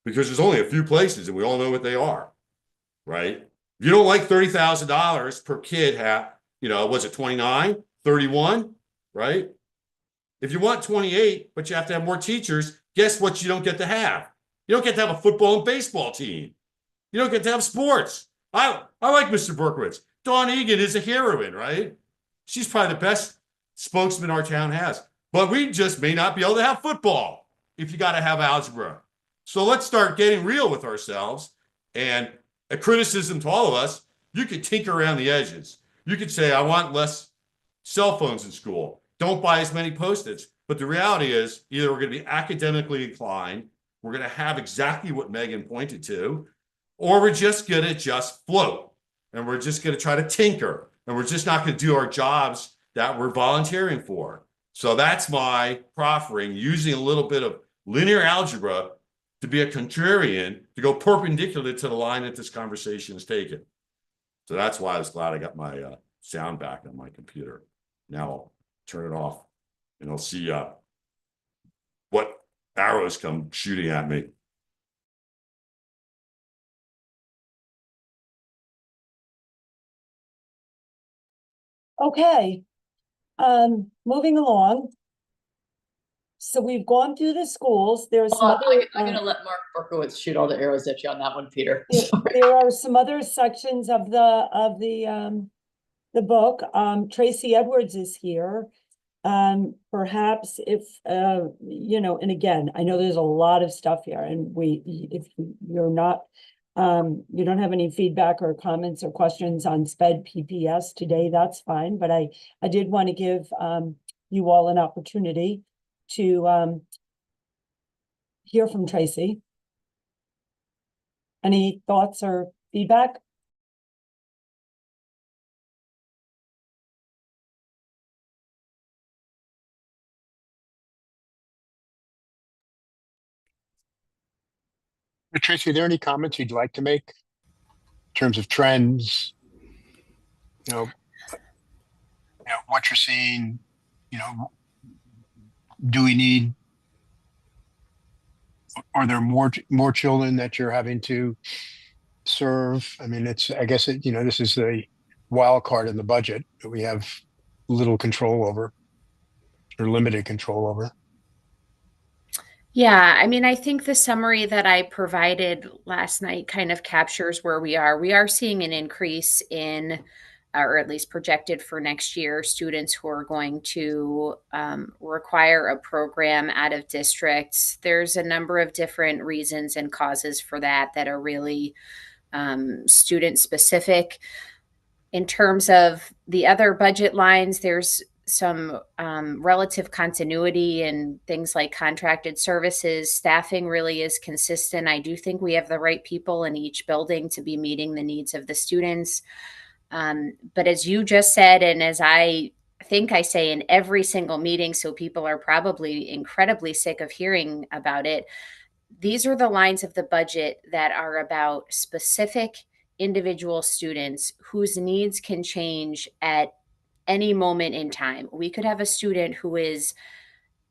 because there's only a few places and we all know what they are, right? If you don't like $30,000 per kid, was it 29, 31, right? If you want 28, but you have to have more teachers, guess what you don't get to have? You don't get to have a football and baseball team. You don't get to have sports. I like Mr. Berkowitz. Dawn Egan is a heroine, right? She's probably the best spokesman our town has. But we just may not be able to have football if you got to have algebra. So let's start getting real with ourselves. And a criticism to all of us, you could tinker around the edges. You could say, I want less cell phones in school. Don't buy as many Post-its. But the reality is, either we're going to be academically inclined, we're going to have exactly what Megan pointed to, or we're just going to just float. And we're just going to try to tinker. And we're just not going to do our jobs that we're volunteering for. So that's my proffering, using a little bit of linear algebra to be a contrarian, to go perpendicular to the line that this conversation is taken. So that's why I was glad I got my sound back on my computer. Now I'll turn it off, and I'll see what arrows come shooting at me. Okay, moving along. So we've gone through the schools. There's some other, I'm going to let Mark Berkowitz shoot all the arrows at you on that one, Peter. there are some other sections of the book. Tracy Edwards is here. Perhaps if and again, I know there's a lot of stuff here, and if you're not you don't have any feedback or comments or questions on SPED PPS today, that's fine. But I did want to give you all an opportunity to hear from Tracy. Any thoughts or feedback? Tracy, are there any comments you'd like to make in terms of trends? What you're seeing, do we need, are there more children that you're having to serve? I mean, I guess this is the wild card in the budget that we have little control over, or limited control over. Yeah, I mean, I think the summary that I provided last night kind of captures where we are. We are seeing an increase in, or at least projected for next year, students who are going to require a program out of districts. There's a number of different reasons and causes for that are really student specific. In terms of the other budget lines, there's some relative continuity in things like contracted services. Staffing really is consistent. I do think we have the right people in each building to be meeting the needs of the students. But as you just said, and as I think I say in every single meeting, so people are probably incredibly sick of hearing about it, these are the lines of the budget that are about specific individual students whose needs can change at any moment in time. We could have a student who is,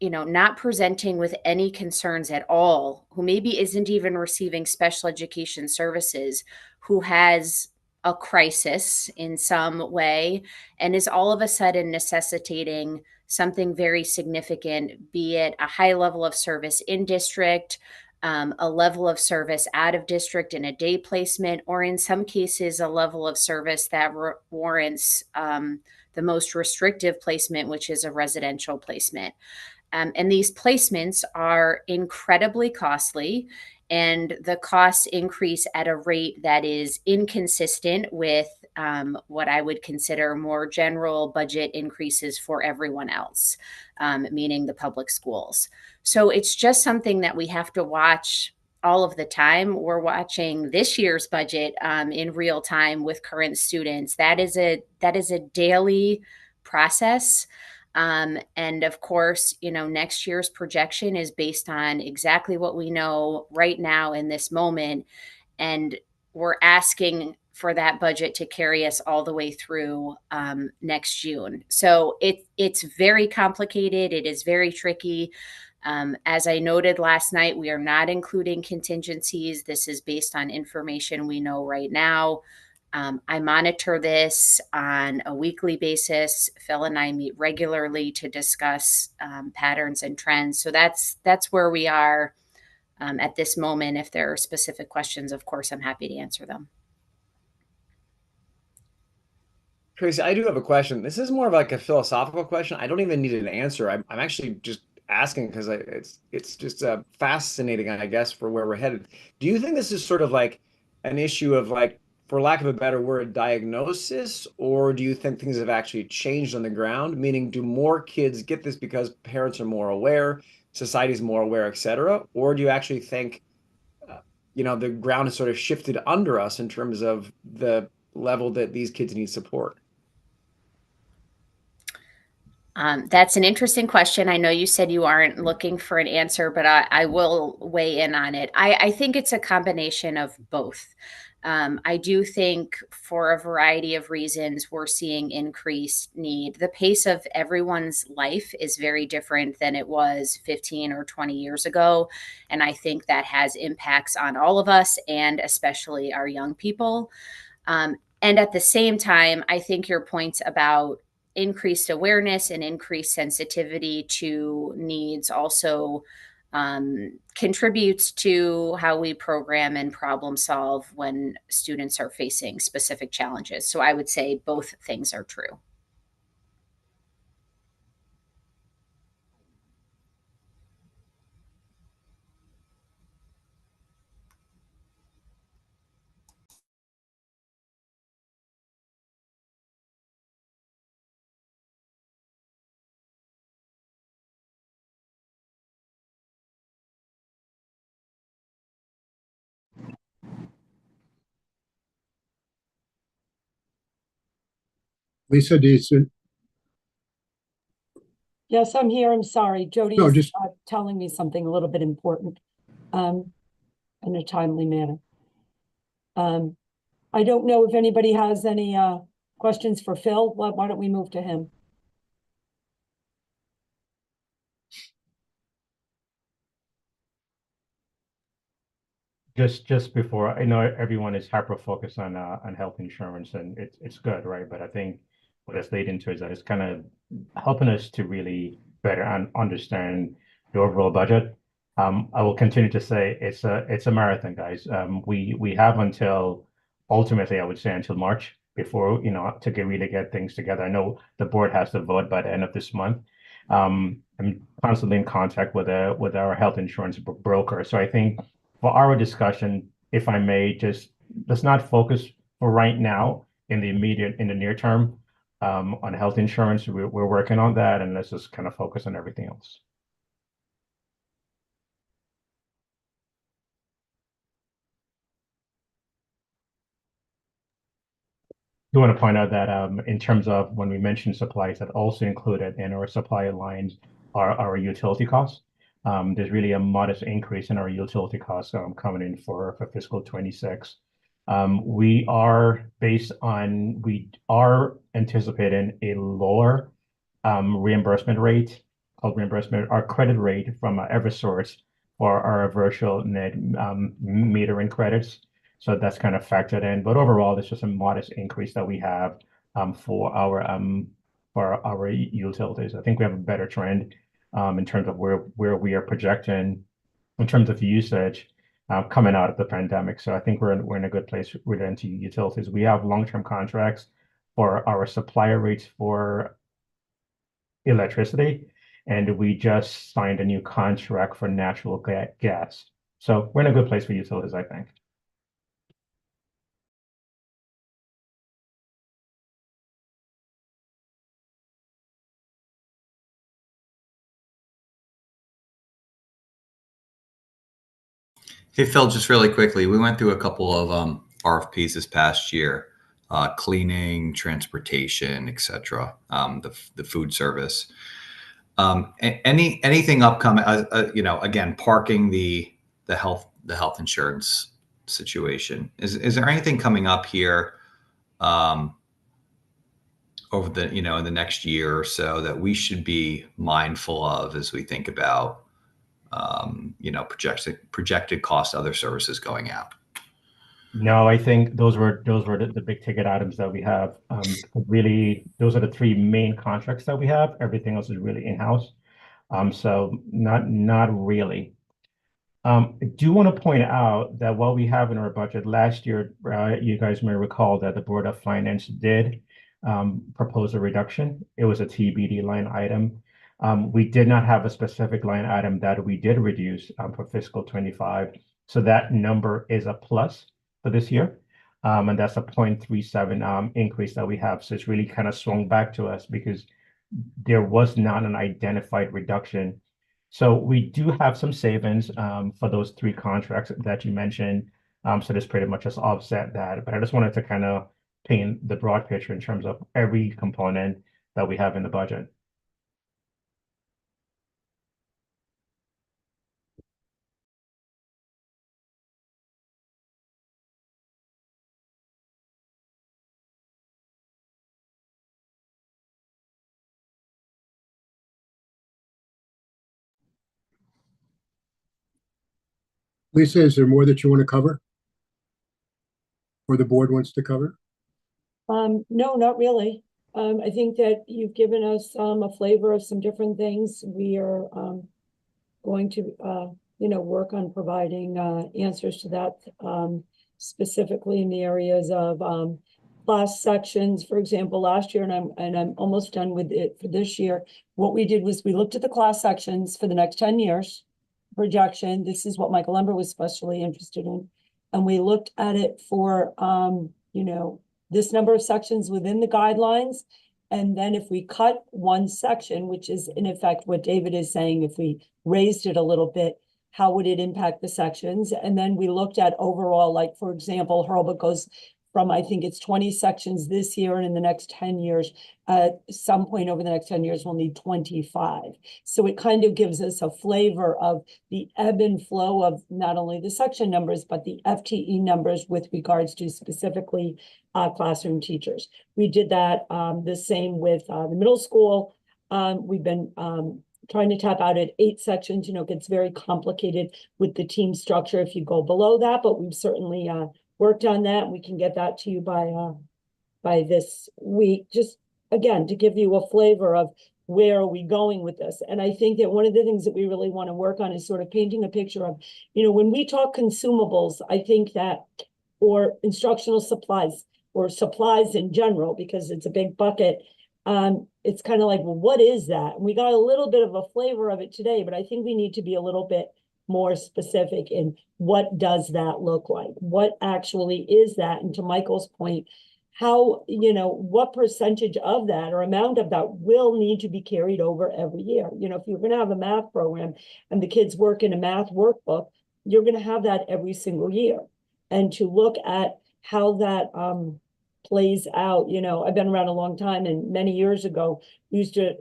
not presenting with any concerns at all, who maybe isn't even receiving special education services, who has a crisis in some way and is all of a sudden necessitating something very significant, be it a high level of service in district, a level of service out of district in a day placement, or in some cases, a level of service that warrants the most restrictive placement, which is a residential placement. And these placements are incredibly costly, and the costs increase at a rate that is inconsistent with what I would consider more general budget increases for everyone else, meaning the public schools. So it's just something that we have to watch all of the time. We're watching this year's budget in real time with current students. That is a daily process. And of course, next year's projection is based on exactly what we know right now in this moment. And we're asking for that budget to carry us all the way through next June. So it's very complicated. It is very tricky. As I noted last night, we are not including contingencies. This is based on information we know right now. I monitor this on a weekly basis. Phil and I meet regularly to discuss patterns and trends. So that's where we are at this moment. If there are specific questions, of course, I'm happy to answer them. Tracy, I do have a question. This is more of like a philosophical question. I don't even need an answer. I'm actually just asking because it's just fascinating, I guess, for where we're headed. Do you think this is sort of like an issue of, like, for lack of a better word, diagnosis, or do you think things have actually changed on the ground? Meaning, do more kids get this because parents are more aware, society's more aware, et cetera? Or do you actually think, the ground has sort of shifted under us in terms of the level that these kids need support? That's an interesting question. I know you said you aren't looking for an answer, but I will weigh in on it. I think it's a combination of both. I do think for a variety of reasons, we're seeing increased need. The pace of everyone's life is very different than it was 15 or 20 years ago. And I think that has impacts on all of us, and especially our young people. And at the same time, I think your points about increased awareness and increased sensitivity to needs also contributes to how we program and problem solve when students are facing specific challenges. So I would say both things are true. Lisa, do you? Yes, I'm here. I'm sorry. Jody No, is just- telling me something a little bit important in a timely manner. I don't know if anybody has any questions for Phil. Why don't we move to him? Just before, I know everyone is hyper focused on health insurance, and it's good, right? But I think what it's leading to is that it's kind of helping us to really better understand the overall budget. I will continue to say it's a marathon, guys. We have until ultimately, I would say, until March before, to really get things together. I know the board has to vote by the end of this month. I'm constantly in contact with our health insurance broker. So I think for our discussion, if I may just, let's not focus for right now in the near term on health insurance. We're working on that, and let's just kind of focus on everything else. Do want to point out that in terms of when we mentioned supplies, that also included in our supply lines are our utility costs. There's really a modest increase in our utility costs coming in for fiscal 26. We are anticipating a lower reimbursement rate, called reimbursement, our credit rate from Eversource for our virtual net metering credits. So that's kind of factored in, but overall, there's just a modest increase that we have for our utilities. I think we have a better trend in terms of where we are projecting in terms of usage coming out of the pandemic. So I think we're in a good place related to utilities. We have long-term contracts for our supplier rates for electricity, and we just signed a new contract for natural gas. So we're in a good place for utilities, I think. Hey, Phil, just really quickly, we went through a couple of RFPs this past year, cleaning, transportation, et cetera, the food service. Anything upcoming, again, parking the health insurance situation. Is there anything coming up here over in the next year or so that we should be mindful of as we think about projected cost of other services going out? No, I think those were the big ticket items that we have. Really, those are the three main contracts that we have. Everything else is really in-house. So not really. I do want to point out that what we have in our budget last year, you guys may recall that the Board of Finance did propose a reduction. It was a TBD line item. We did not have a specific line item that we did reduce for fiscal 25. So that number is a plus for this year. And that's a 0.37 increase that we have. So it's really kind of swung back to us because there was not an identified reduction. So we do have some savings for those three contracts that you mentioned. So this pretty much just offset that. But I just wanted to kind of paint the broad picture in terms of every component that we have in the budget. Lisa, is there more that you want to cover? Or the board wants to cover? No, not really. I think that you've given us a flavor of some different things. We are going to work on providing answers to that specifically in the areas of class sections. For example, last year, and I'm almost done with it for this year, what we did was we looked at the class sections for the next 10 years projection. This is what Michael Ember was especially interested in. And we looked at it for, this number of sections within the guidelines. And then if we cut one section, which is in effect what David is saying, if we raised it a little bit, how would it impact the sections? And then we looked at overall, like, for example, Hurlbut goes from, I think it's 20 sections this year, and in the next 10 years, at some point over the next 10 years, we'll need 25. So it kind of gives us a flavor of the ebb and flow of not only the section numbers, but the FTE numbers with regards to specifically classroom teachers. We did that the same with the middle school. We've been trying to tap out at 8 sections. It gets very complicated with the team structure if you go below that, but we've certainly worked on that. We can get that to you by this week, just again, to give you a flavor of where are we going with this. And I think that one of the things that we really want to work on is sort of painting a picture of, when we talk consumables, I think that, or instructional supplies, or supplies in general, because it's a big bucket, it's kind of like, well, what is that? And we got a little bit of a flavor of it today, but I think we need to be a little bit more specific in what does that look like? What actually is that? And to Michael's point, how, what percentage of that or amount of that will need to be carried over every year? If you're going to have a math program and the kids work in a math workbook, you're going to have that every single year. And to look at how that plays out, I've been around a long time, and many years ago, used to,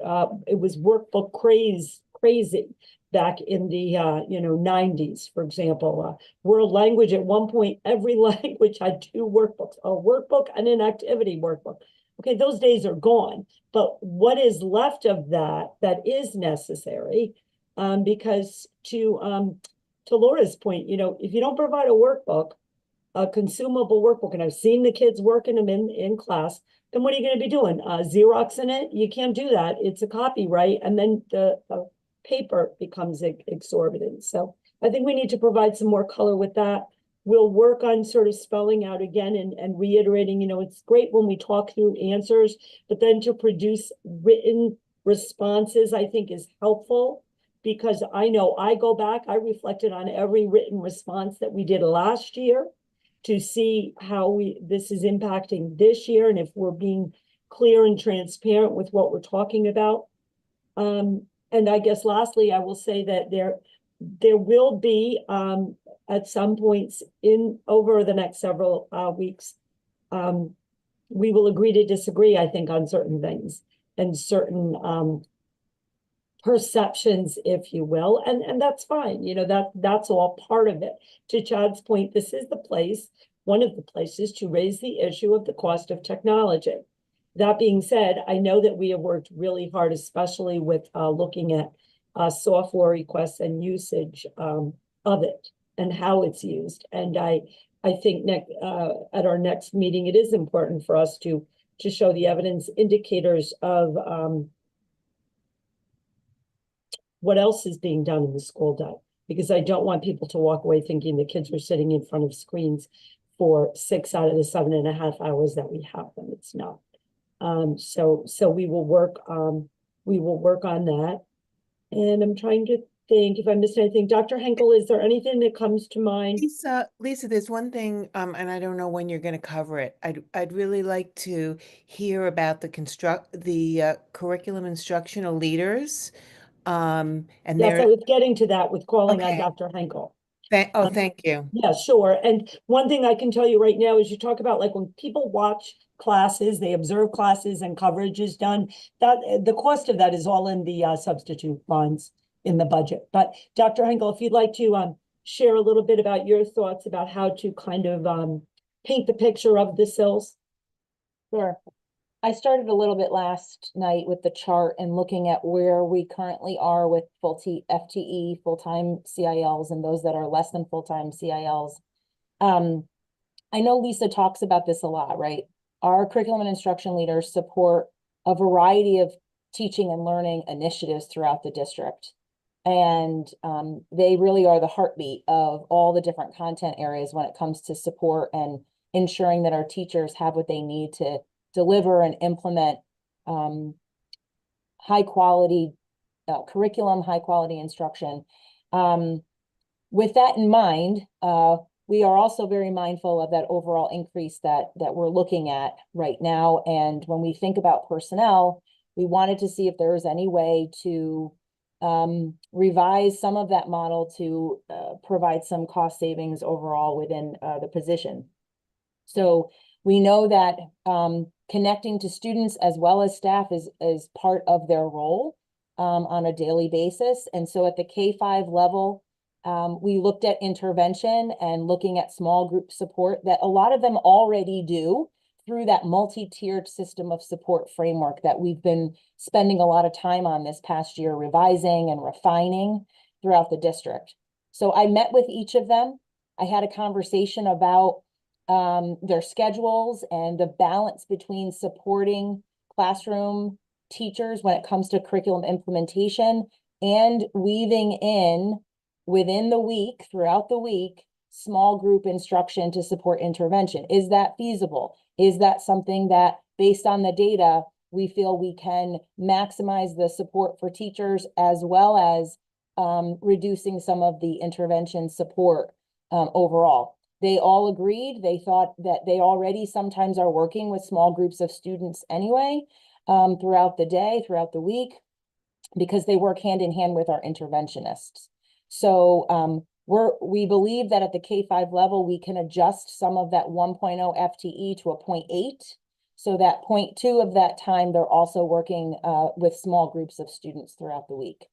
it was workbook crazy back in the 90s, for example. World language, at one point, every language had 2 workbooks, a workbook and an activity workbook. Okay, those days are gone, but what is left of that is necessary, because to Laura's point, if you don't provide a workbook, a consumable workbook, and I've seen the kids working them in class, then what are you going to be doing? Xeroxing it? You can't do that. It's a copyright, and then the paper becomes exorbitant. So I think we need to provide some more color with that. We'll work on sort of spelling out again and reiterating, it's great when we talk through answers, but then to produce written responses, I think is helpful, because I know I go back, I reflected on every written response that we did last year to see how this is impacting this year, and if we're being clear and transparent with what we're talking about. And I guess lastly, I will say that there will be at some points over the next several weeks, we will agree to disagree, I think, on certain things and certain perceptions, if you will, and that's fine. That's all part of it. To Chad's point, this is the place, one of the places, to raise the issue of the cost of technology. That being said, I know that we have worked really hard, especially with looking at software requests and usage of it and how it's used. And I think at our next meeting, it is important for us to show the evidence indicators of what else is being done in the school day, because I don't want people to walk away thinking the kids were sitting in front of screens for 6 out of the 7.5 hours that we have them. It's not. So we will work on that. And I'm trying to think if I missed anything. Dr. Henkel, is there anything that comes to mind? Lisa, there's one thing, and I don't know when you're going to cover it. I'd really like to hear about the curriculum instructional leaders. And yes, I was getting to that with calling on Okay. Dr. Henkel. Thank you. Yeah, sure. And one thing I can tell you right now is you talk about, like, when people watch classes, they observe classes and coverage is done, that the cost of that is all in the substitute lines in the budget. But Dr. Henkel, if you'd like to share a little bit about your thoughts about how to kind of paint the picture of the SILs. Sure. I started a little bit last night with the chart and looking at where we currently are with FTE, full-time CILs, and those that are less than full-time CILs. I know Lisa talks about this a lot, right? Our curriculum and instruction leaders support a variety of teaching and learning initiatives throughout the district. And they really are the heartbeat of all the different content areas when it comes to support and ensuring that our teachers have what they need to deliver and implement high quality curriculum, high quality instruction. With that in mind, we are also very mindful of that overall increase that we're looking at right now. And when we think about personnel, we wanted to see if there was any way to revise some of that model to provide some cost savings overall within the position. So we know that connecting to students as well as staff is part of their role on a daily basis. And so at the K-5 level, we looked at intervention and looking at small group support that a lot of them already do through that multi-tiered system of support framework that we've been spending a lot of time on this past year, revising and refining throughout the district. So I met with each of them. I had a conversation about their schedules and the balance between supporting classroom teachers when it comes to curriculum implementation and weaving in within the week, throughout the week, small group instruction to support intervention. Is that feasible? Is that something that, based on the data, we feel we can maximize the support for teachers as well as reducing some of the intervention support overall. They all agreed. They thought that they already sometimes are working with small groups of students anyway, throughout the day, throughout the week, because they work hand in hand with our interventionists. So we believe that at the K-5 level, we can adjust some of that 1.0 FTE to a 0.8. So that 0.2 of that time, they're also working with small groups of students throughout the week.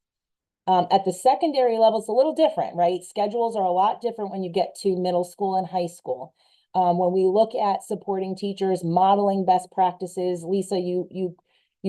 At the secondary level, it's a little different, right? Schedules are a lot different when you get to middle school and high school. When we look at supporting teachers, modeling best practices, Lisa, you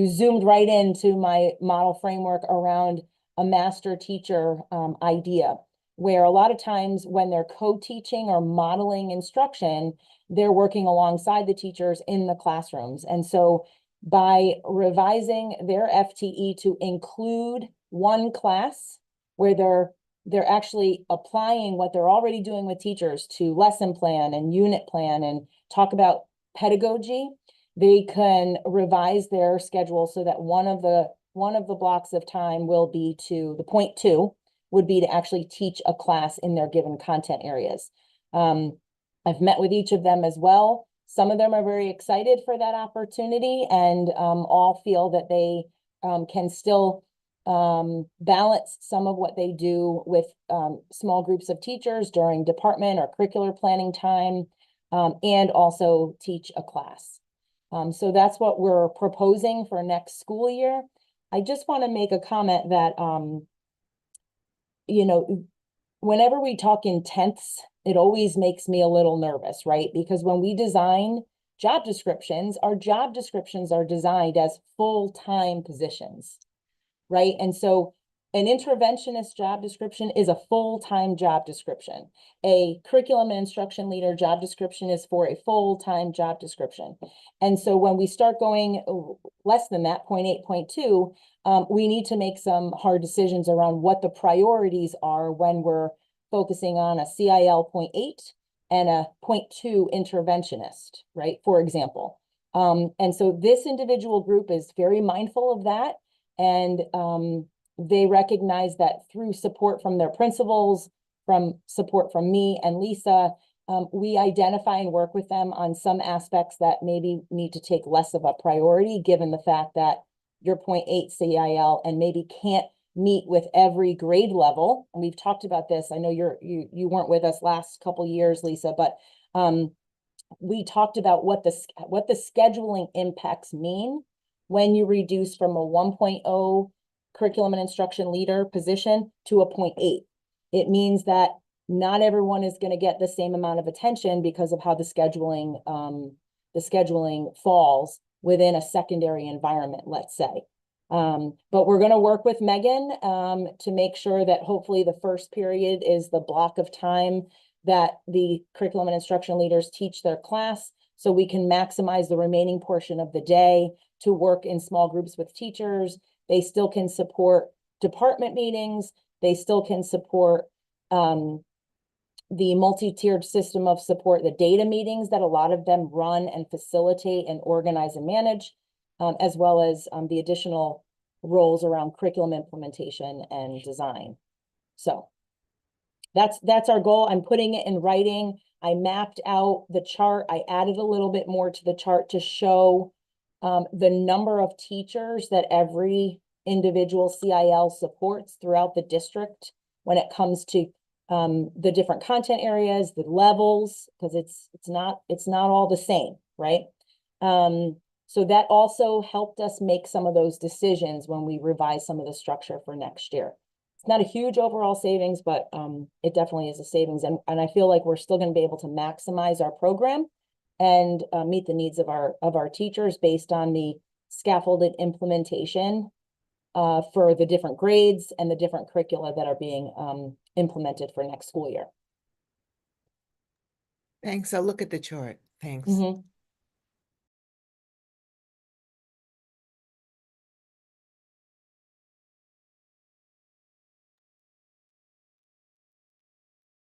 zoomed right into my model framework around a master teacher idea, where a lot of times when they're co-teaching or modeling instruction, they're working alongside the teachers in the classrooms. And so by revising their FTE to include one class where they're actually applying what they're already doing with teachers to lesson plan and unit plan and talk about pedagogy, they can revise their schedule so that one of the blocks of time will be to the 0.2 would be to actually teach a class in their given content areas. I've met with each of them as well. Some of them are very excited for that opportunity and all feel that they can still balance some of what they do with small groups of teachers during department or curricular planning time, and also teach a class. So that's what we're proposing for next school year. I just want to make a comment that, you know, whenever we talk in tenths, it always makes me a little nervous, right? Because when we design job descriptions, our job descriptions are designed as full-time positions, right? And so an interventionist job description is a full-time job description. A curriculum and instruction leader job description is for a full-time job description. And so when we start going less than that, 0.8, 0.2, we need to make some hard decisions around what the priorities are when we're focusing on a CIL 0.8 and a 0.2 interventionist, right? For example. And so this individual group is very mindful of that. And they recognize that through support from their principals, from support from me and Lisa, we identify and work with them on some aspects that maybe need to take less of a priority, given the fact that your 0.8 CIL and maybe can't meet with every grade level. And we've talked about this. I know you weren't with us last couple years, Lisa, but we talked about what the scheduling impacts mean when you reduce from a 1.0 curriculum and instruction leader position to a 0.8. It means that not everyone is going to get the same amount of attention because of how the scheduling falls within a secondary environment, let's say. But we're going to work with Megan to make sure that hopefully the first period is the block of time that the curriculum and instruction leaders teach their class, so we can maximize the remaining portion of the day to work in small groups with teachers. They still can support department meetings. They still can support the multi-tiered system of support, the data meetings that a lot of them run and facilitate and organize and manage, as well as the additional roles around curriculum implementation and design. So that's our goal. I'm putting it in writing. I mapped out the chart. I added a little bit more to the chart to show the number of teachers that every individual CIL supports throughout the district when it comes to the different content areas, the levels, because it's not all the same, right? So that also helped us make some of those decisions when we revise some of the structure for next year. It's not a huge overall savings, but it definitely is a savings. And I feel like we're still going to be able to maximize our program and meet the needs of our teachers based on the scaffolded implementation for the different grades and the different curricula that are being implemented for next school year. Thanks. I'll look at the chart. Thanks. Mm-hmm.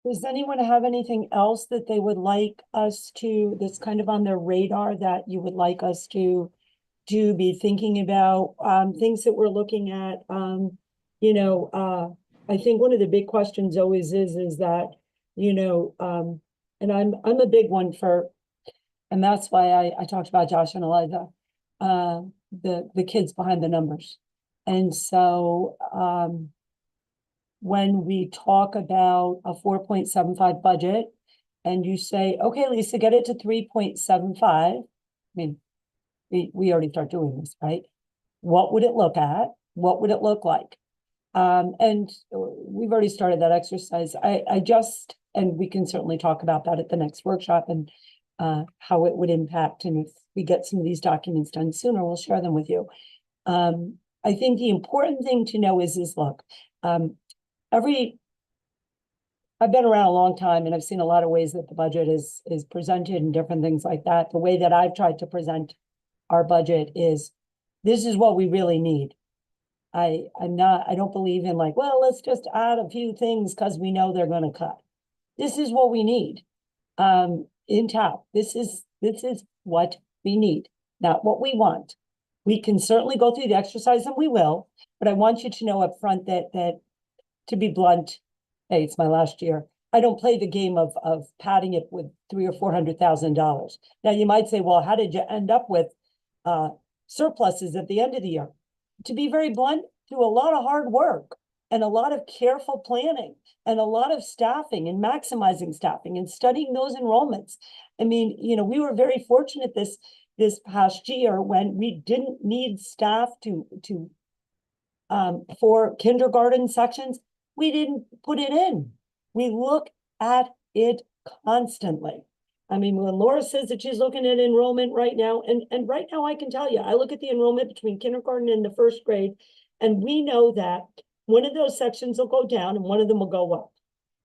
Does anyone have anything else that they would like us to, that's kind of on their radar that you would like us to be thinking about, things that we're looking at, I think one of the big questions always is that, you know, and I'm a big one for, and that's why I talked about Josh and Eliza, the kids behind the numbers. And so, when we talk about a 4.75 budget and you say, okay, Lisa, get it to 3.75. I mean, we already start doing this, right? What would it look at? What would it look like? And we've already started that exercise. I just, and we can certainly talk about that at the next workshop and how it would impact. And if we get some of these documents done sooner, we'll share them with you. I think the important thing to know is look, I've been around a long time and I've seen a lot of ways that the budget is presented and different things like that. The way that I've tried to present our budget is, this is what we really need. I don't believe in like, well, let's just add a few things because we know they're going to cut. This is what we need in town. This is what we need, not what we want. We can certainly go through the exercise and we will, but I want you to know up front that to be blunt, hey, it's my last year. I don't play the game of padding it with $300,000 or $400,000. Now you might say, well, how did you end up with surpluses at the end of the year? To be very blunt, through a lot of hard work and a lot of careful planning and a lot of staffing and maximizing staffing and studying those enrollments. I mean, you know, we were very fortunate this past year when we didn't need staff for kindergarten sections. We didn't put it in. We look at it constantly. I mean, when Laura says that she's looking at enrollment right now, and right now I can tell you, I look at the enrollment between kindergarten and the first grade, and we know that one of those sections will go down and one of them will go up.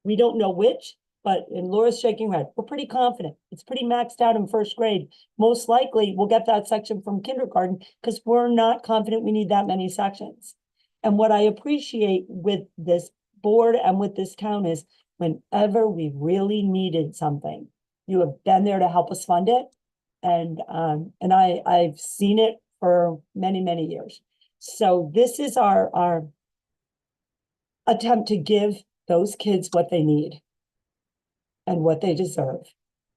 We don't know which, but, and Laura's shaking her head, we're pretty confident. It's pretty maxed out in first grade. Most likely we'll get that section from kindergarten because we're not confident we need that many sections. And what I appreciate with this board and with this town is whenever we really needed something, you have been there to help us fund it. And I've seen it for many, many years. So this is our attempt to give those kids what they need and what they deserve.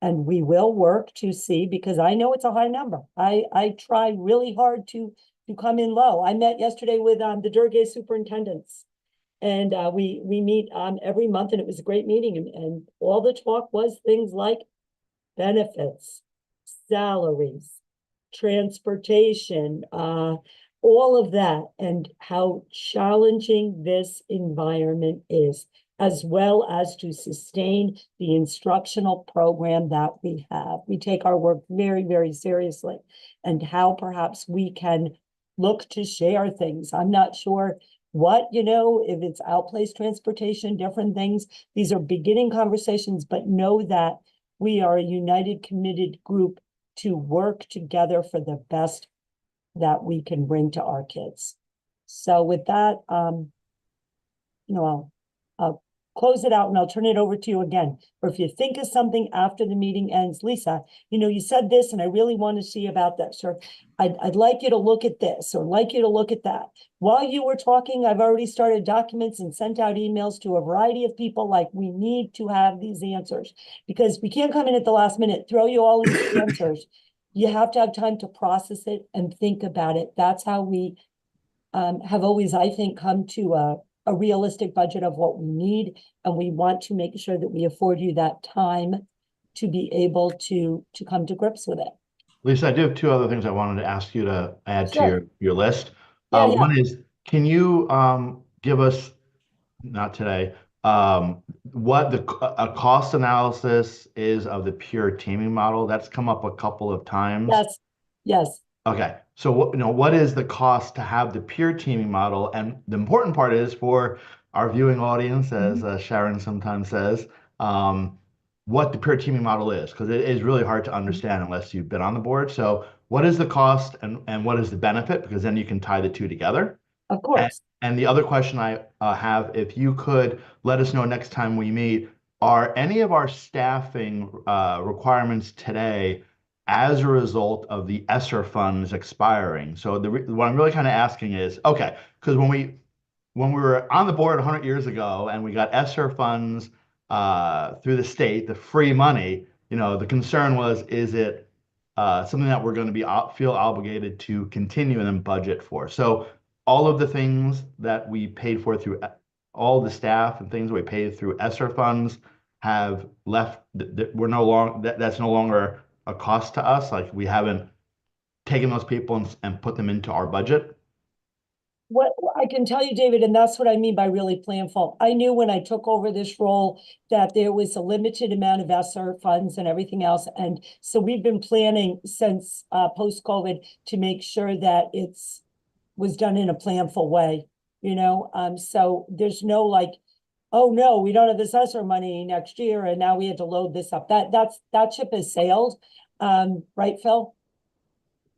And we will work to see, because I know it's a high number. I try really hard to come in low. I met yesterday with the Durgay superintendents. And we meet every month, and it was a great meeting. And all the talk was things like benefits, salaries, transportation, all of that, and how challenging this environment is, as well as to sustain the instructional program that we have. We take our work very, very seriously, and how perhaps we can look to share things. I'm not sure what, you know, if it's outplaced transportation, different things. These are beginning conversations, but know that we are a united, committed group to work together for the best that we can bring to our kids. So with that, you know, I'll close it out and I'll turn it over to you again. Or if you think of something after the meeting ends, Lisa, you know, you said this and I really want to see about that. Sure, I'd like you to look at this or like you to look at that. While you were talking, I've already started documents and sent out emails to a variety of people like we need to have these answers, because we can't come in at the last minute, throw you all these answers. You have to have time to process it and think about it. That's how we have always, I think, come to a realistic budget of what we need. And we want to make sure that we afford you that time to be able to come to grips with it. Lisa, I do have two other things I wanted to ask you to add Sure. to your list. Yeah. One is, can you give us, not today, what a cost analysis is of the pure teaming model? That's come up a couple of times. Yes. Okay, so what is the cost to have the pure teaming model? And the important part is for our viewing audience, as Sharon sometimes says, what the pure teaming model is, because it is really hard to understand unless you've been on the board. So what is the cost and what is the benefit? Because then you can tie the two together. Of course. And the other question I have, if you could let us know next time we meet, are any of our staffing requirements today as a result of the ESSER funds expiring? So what I'm really kind of asking is, okay, because when when we were on the board 100 years ago and we got ESSER funds through the state, the free money, the concern was, is it something that we're going to feel obligated to continue and then budget for? So all of the things that we paid for through all the staff and things we paid through ESSER funds have left. We're no longer, that's no longer a cost to us. Like, we haven't taken those people and put them into our budget. What I can tell you, David, and that's what I mean by really planful. I knew when I took over this role that there was a limited amount of ESSER funds and everything else. And so we've been planning since post-COVID to make sure that was done in a planful way, so there's no like, oh no, we don't have this ESSER money next year and now we had to load this up. That ship has sailed, right, Phil?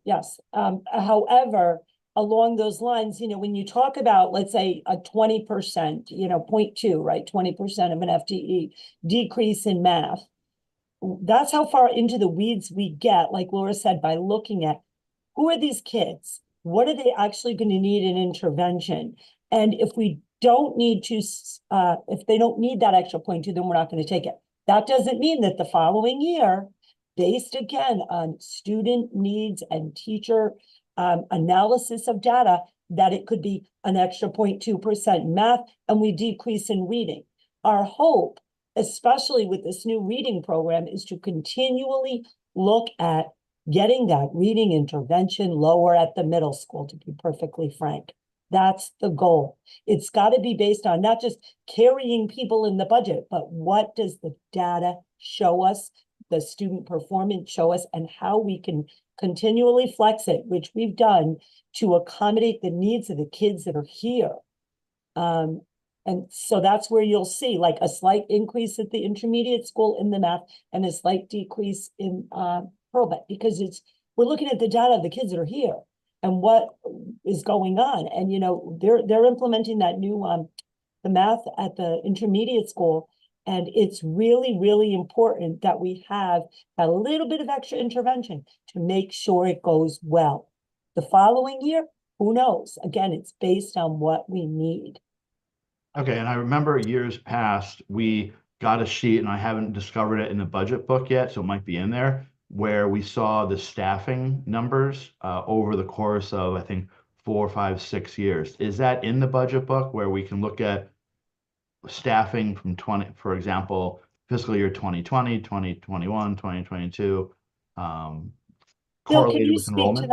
Yes. However, along those lines, when you talk about, let's say, a 20%, 0.2, right, 20% of an FTE decrease in math, that's how far into the weeds we get, like Laura said, by looking at who are these kids? What are they actually going to need in intervention? And if we don't need to, if they don't need that extra 0.2, then we're not going to take it. That doesn't mean that the following year, based again on student needs and teacher analysis of data, that it could be an extra 0.2% in math and we decrease in reading. Our hope, especially with this new reading program, is to continually look at getting that reading intervention lower at the middle school, to be perfectly frank. That's the goal. It's got to be based on not just carrying people in the budget, but what does the data show us, the student performance show us, and how we can continually flex it, which we've done, to accommodate the needs of the kids that are here. And so that's where you'll see like a slight increase at the intermediate school in the math and a slight decrease in Pearl, because we're looking at the data of the kids that are here and what is going on. And, they're implementing that new, the math at the intermediate school. And it's really, really important that we have a little bit of extra intervention to make sure it goes well. The following year, who knows? Again, it's based on what we need. Okay, and I remember years past, we got a sheet, and I haven't discovered it in the budget book yet, so it might be in there, where we saw the staffing numbers over the course of, I think, 4, 5, 6 years. Is that in the budget book where we can look at staffing from for example, fiscal year 2020, 2021, 2022, correlated with enrollment?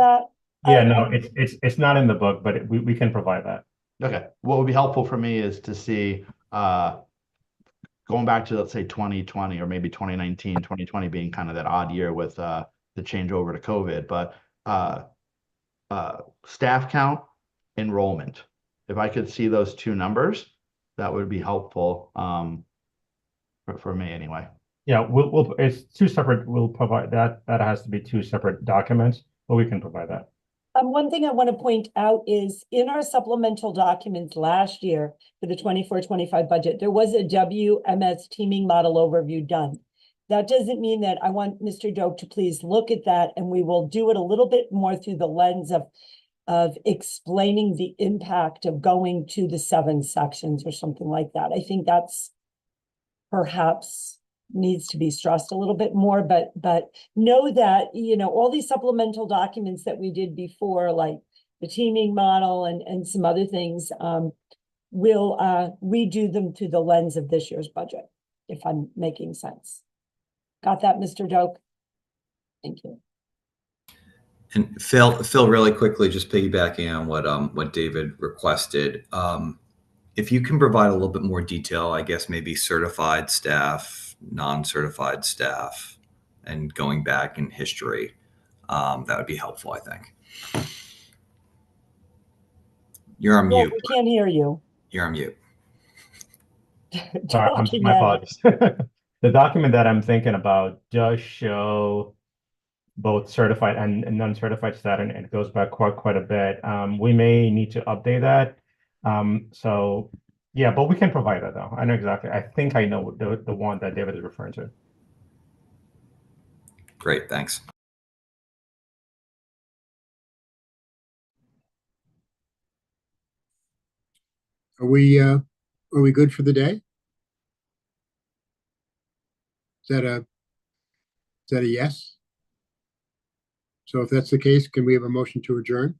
Yeah, no, it's not in the book, but we can provide that. Okay, what would be helpful for me is to see, going back to, let's say, 2020 or maybe 2019, 2020 being kind of that odd year with the change over to COVID, but staff count, enrollment. If I could see those two numbers, that would be helpful for me anyway. Yeah, it's two separate. We'll provide that. That has to be two separate documents, but we can provide that. One thing I want to point out is in our supplemental documents last year for the 24-25 budget, there was a WMS teaming model overview done. That doesn't mean that I want Mr. Doak to please look at that, and we will do it a little bit more through the lens of explaining the impact of going to the 7 sections or something like that. I think that's perhaps needs to be stressed a little bit more, but know that, all these supplemental documents that we did before, like the teaming model and some other things, we'll redo them through the lens of this year's budget, if I'm making sense. Got that, Mr. Doak? Thank you. And Phil, really quickly, just piggybacking on what David requested, if you can provide a little bit more detail, I guess maybe certified staff, non-certified staff, and going back in history, that would be helpful, I think. You're on mute. We can't hear you. You're on mute. Sorry, my apologies. The document that I'm thinking about does show both certified and non-certified staff, and it goes back quite a bit. We may need to update that. So yeah, but we can provide that though. I know exactly. I think I know the one that David is referring to. Great, thanks. Are we good for the day? Is that a yes? So if that's the case, can we have a motion to adjourn?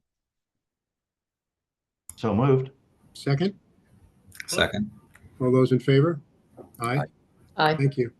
So moved. Second? Second. All those in favor? Aye. Aye. Thank you.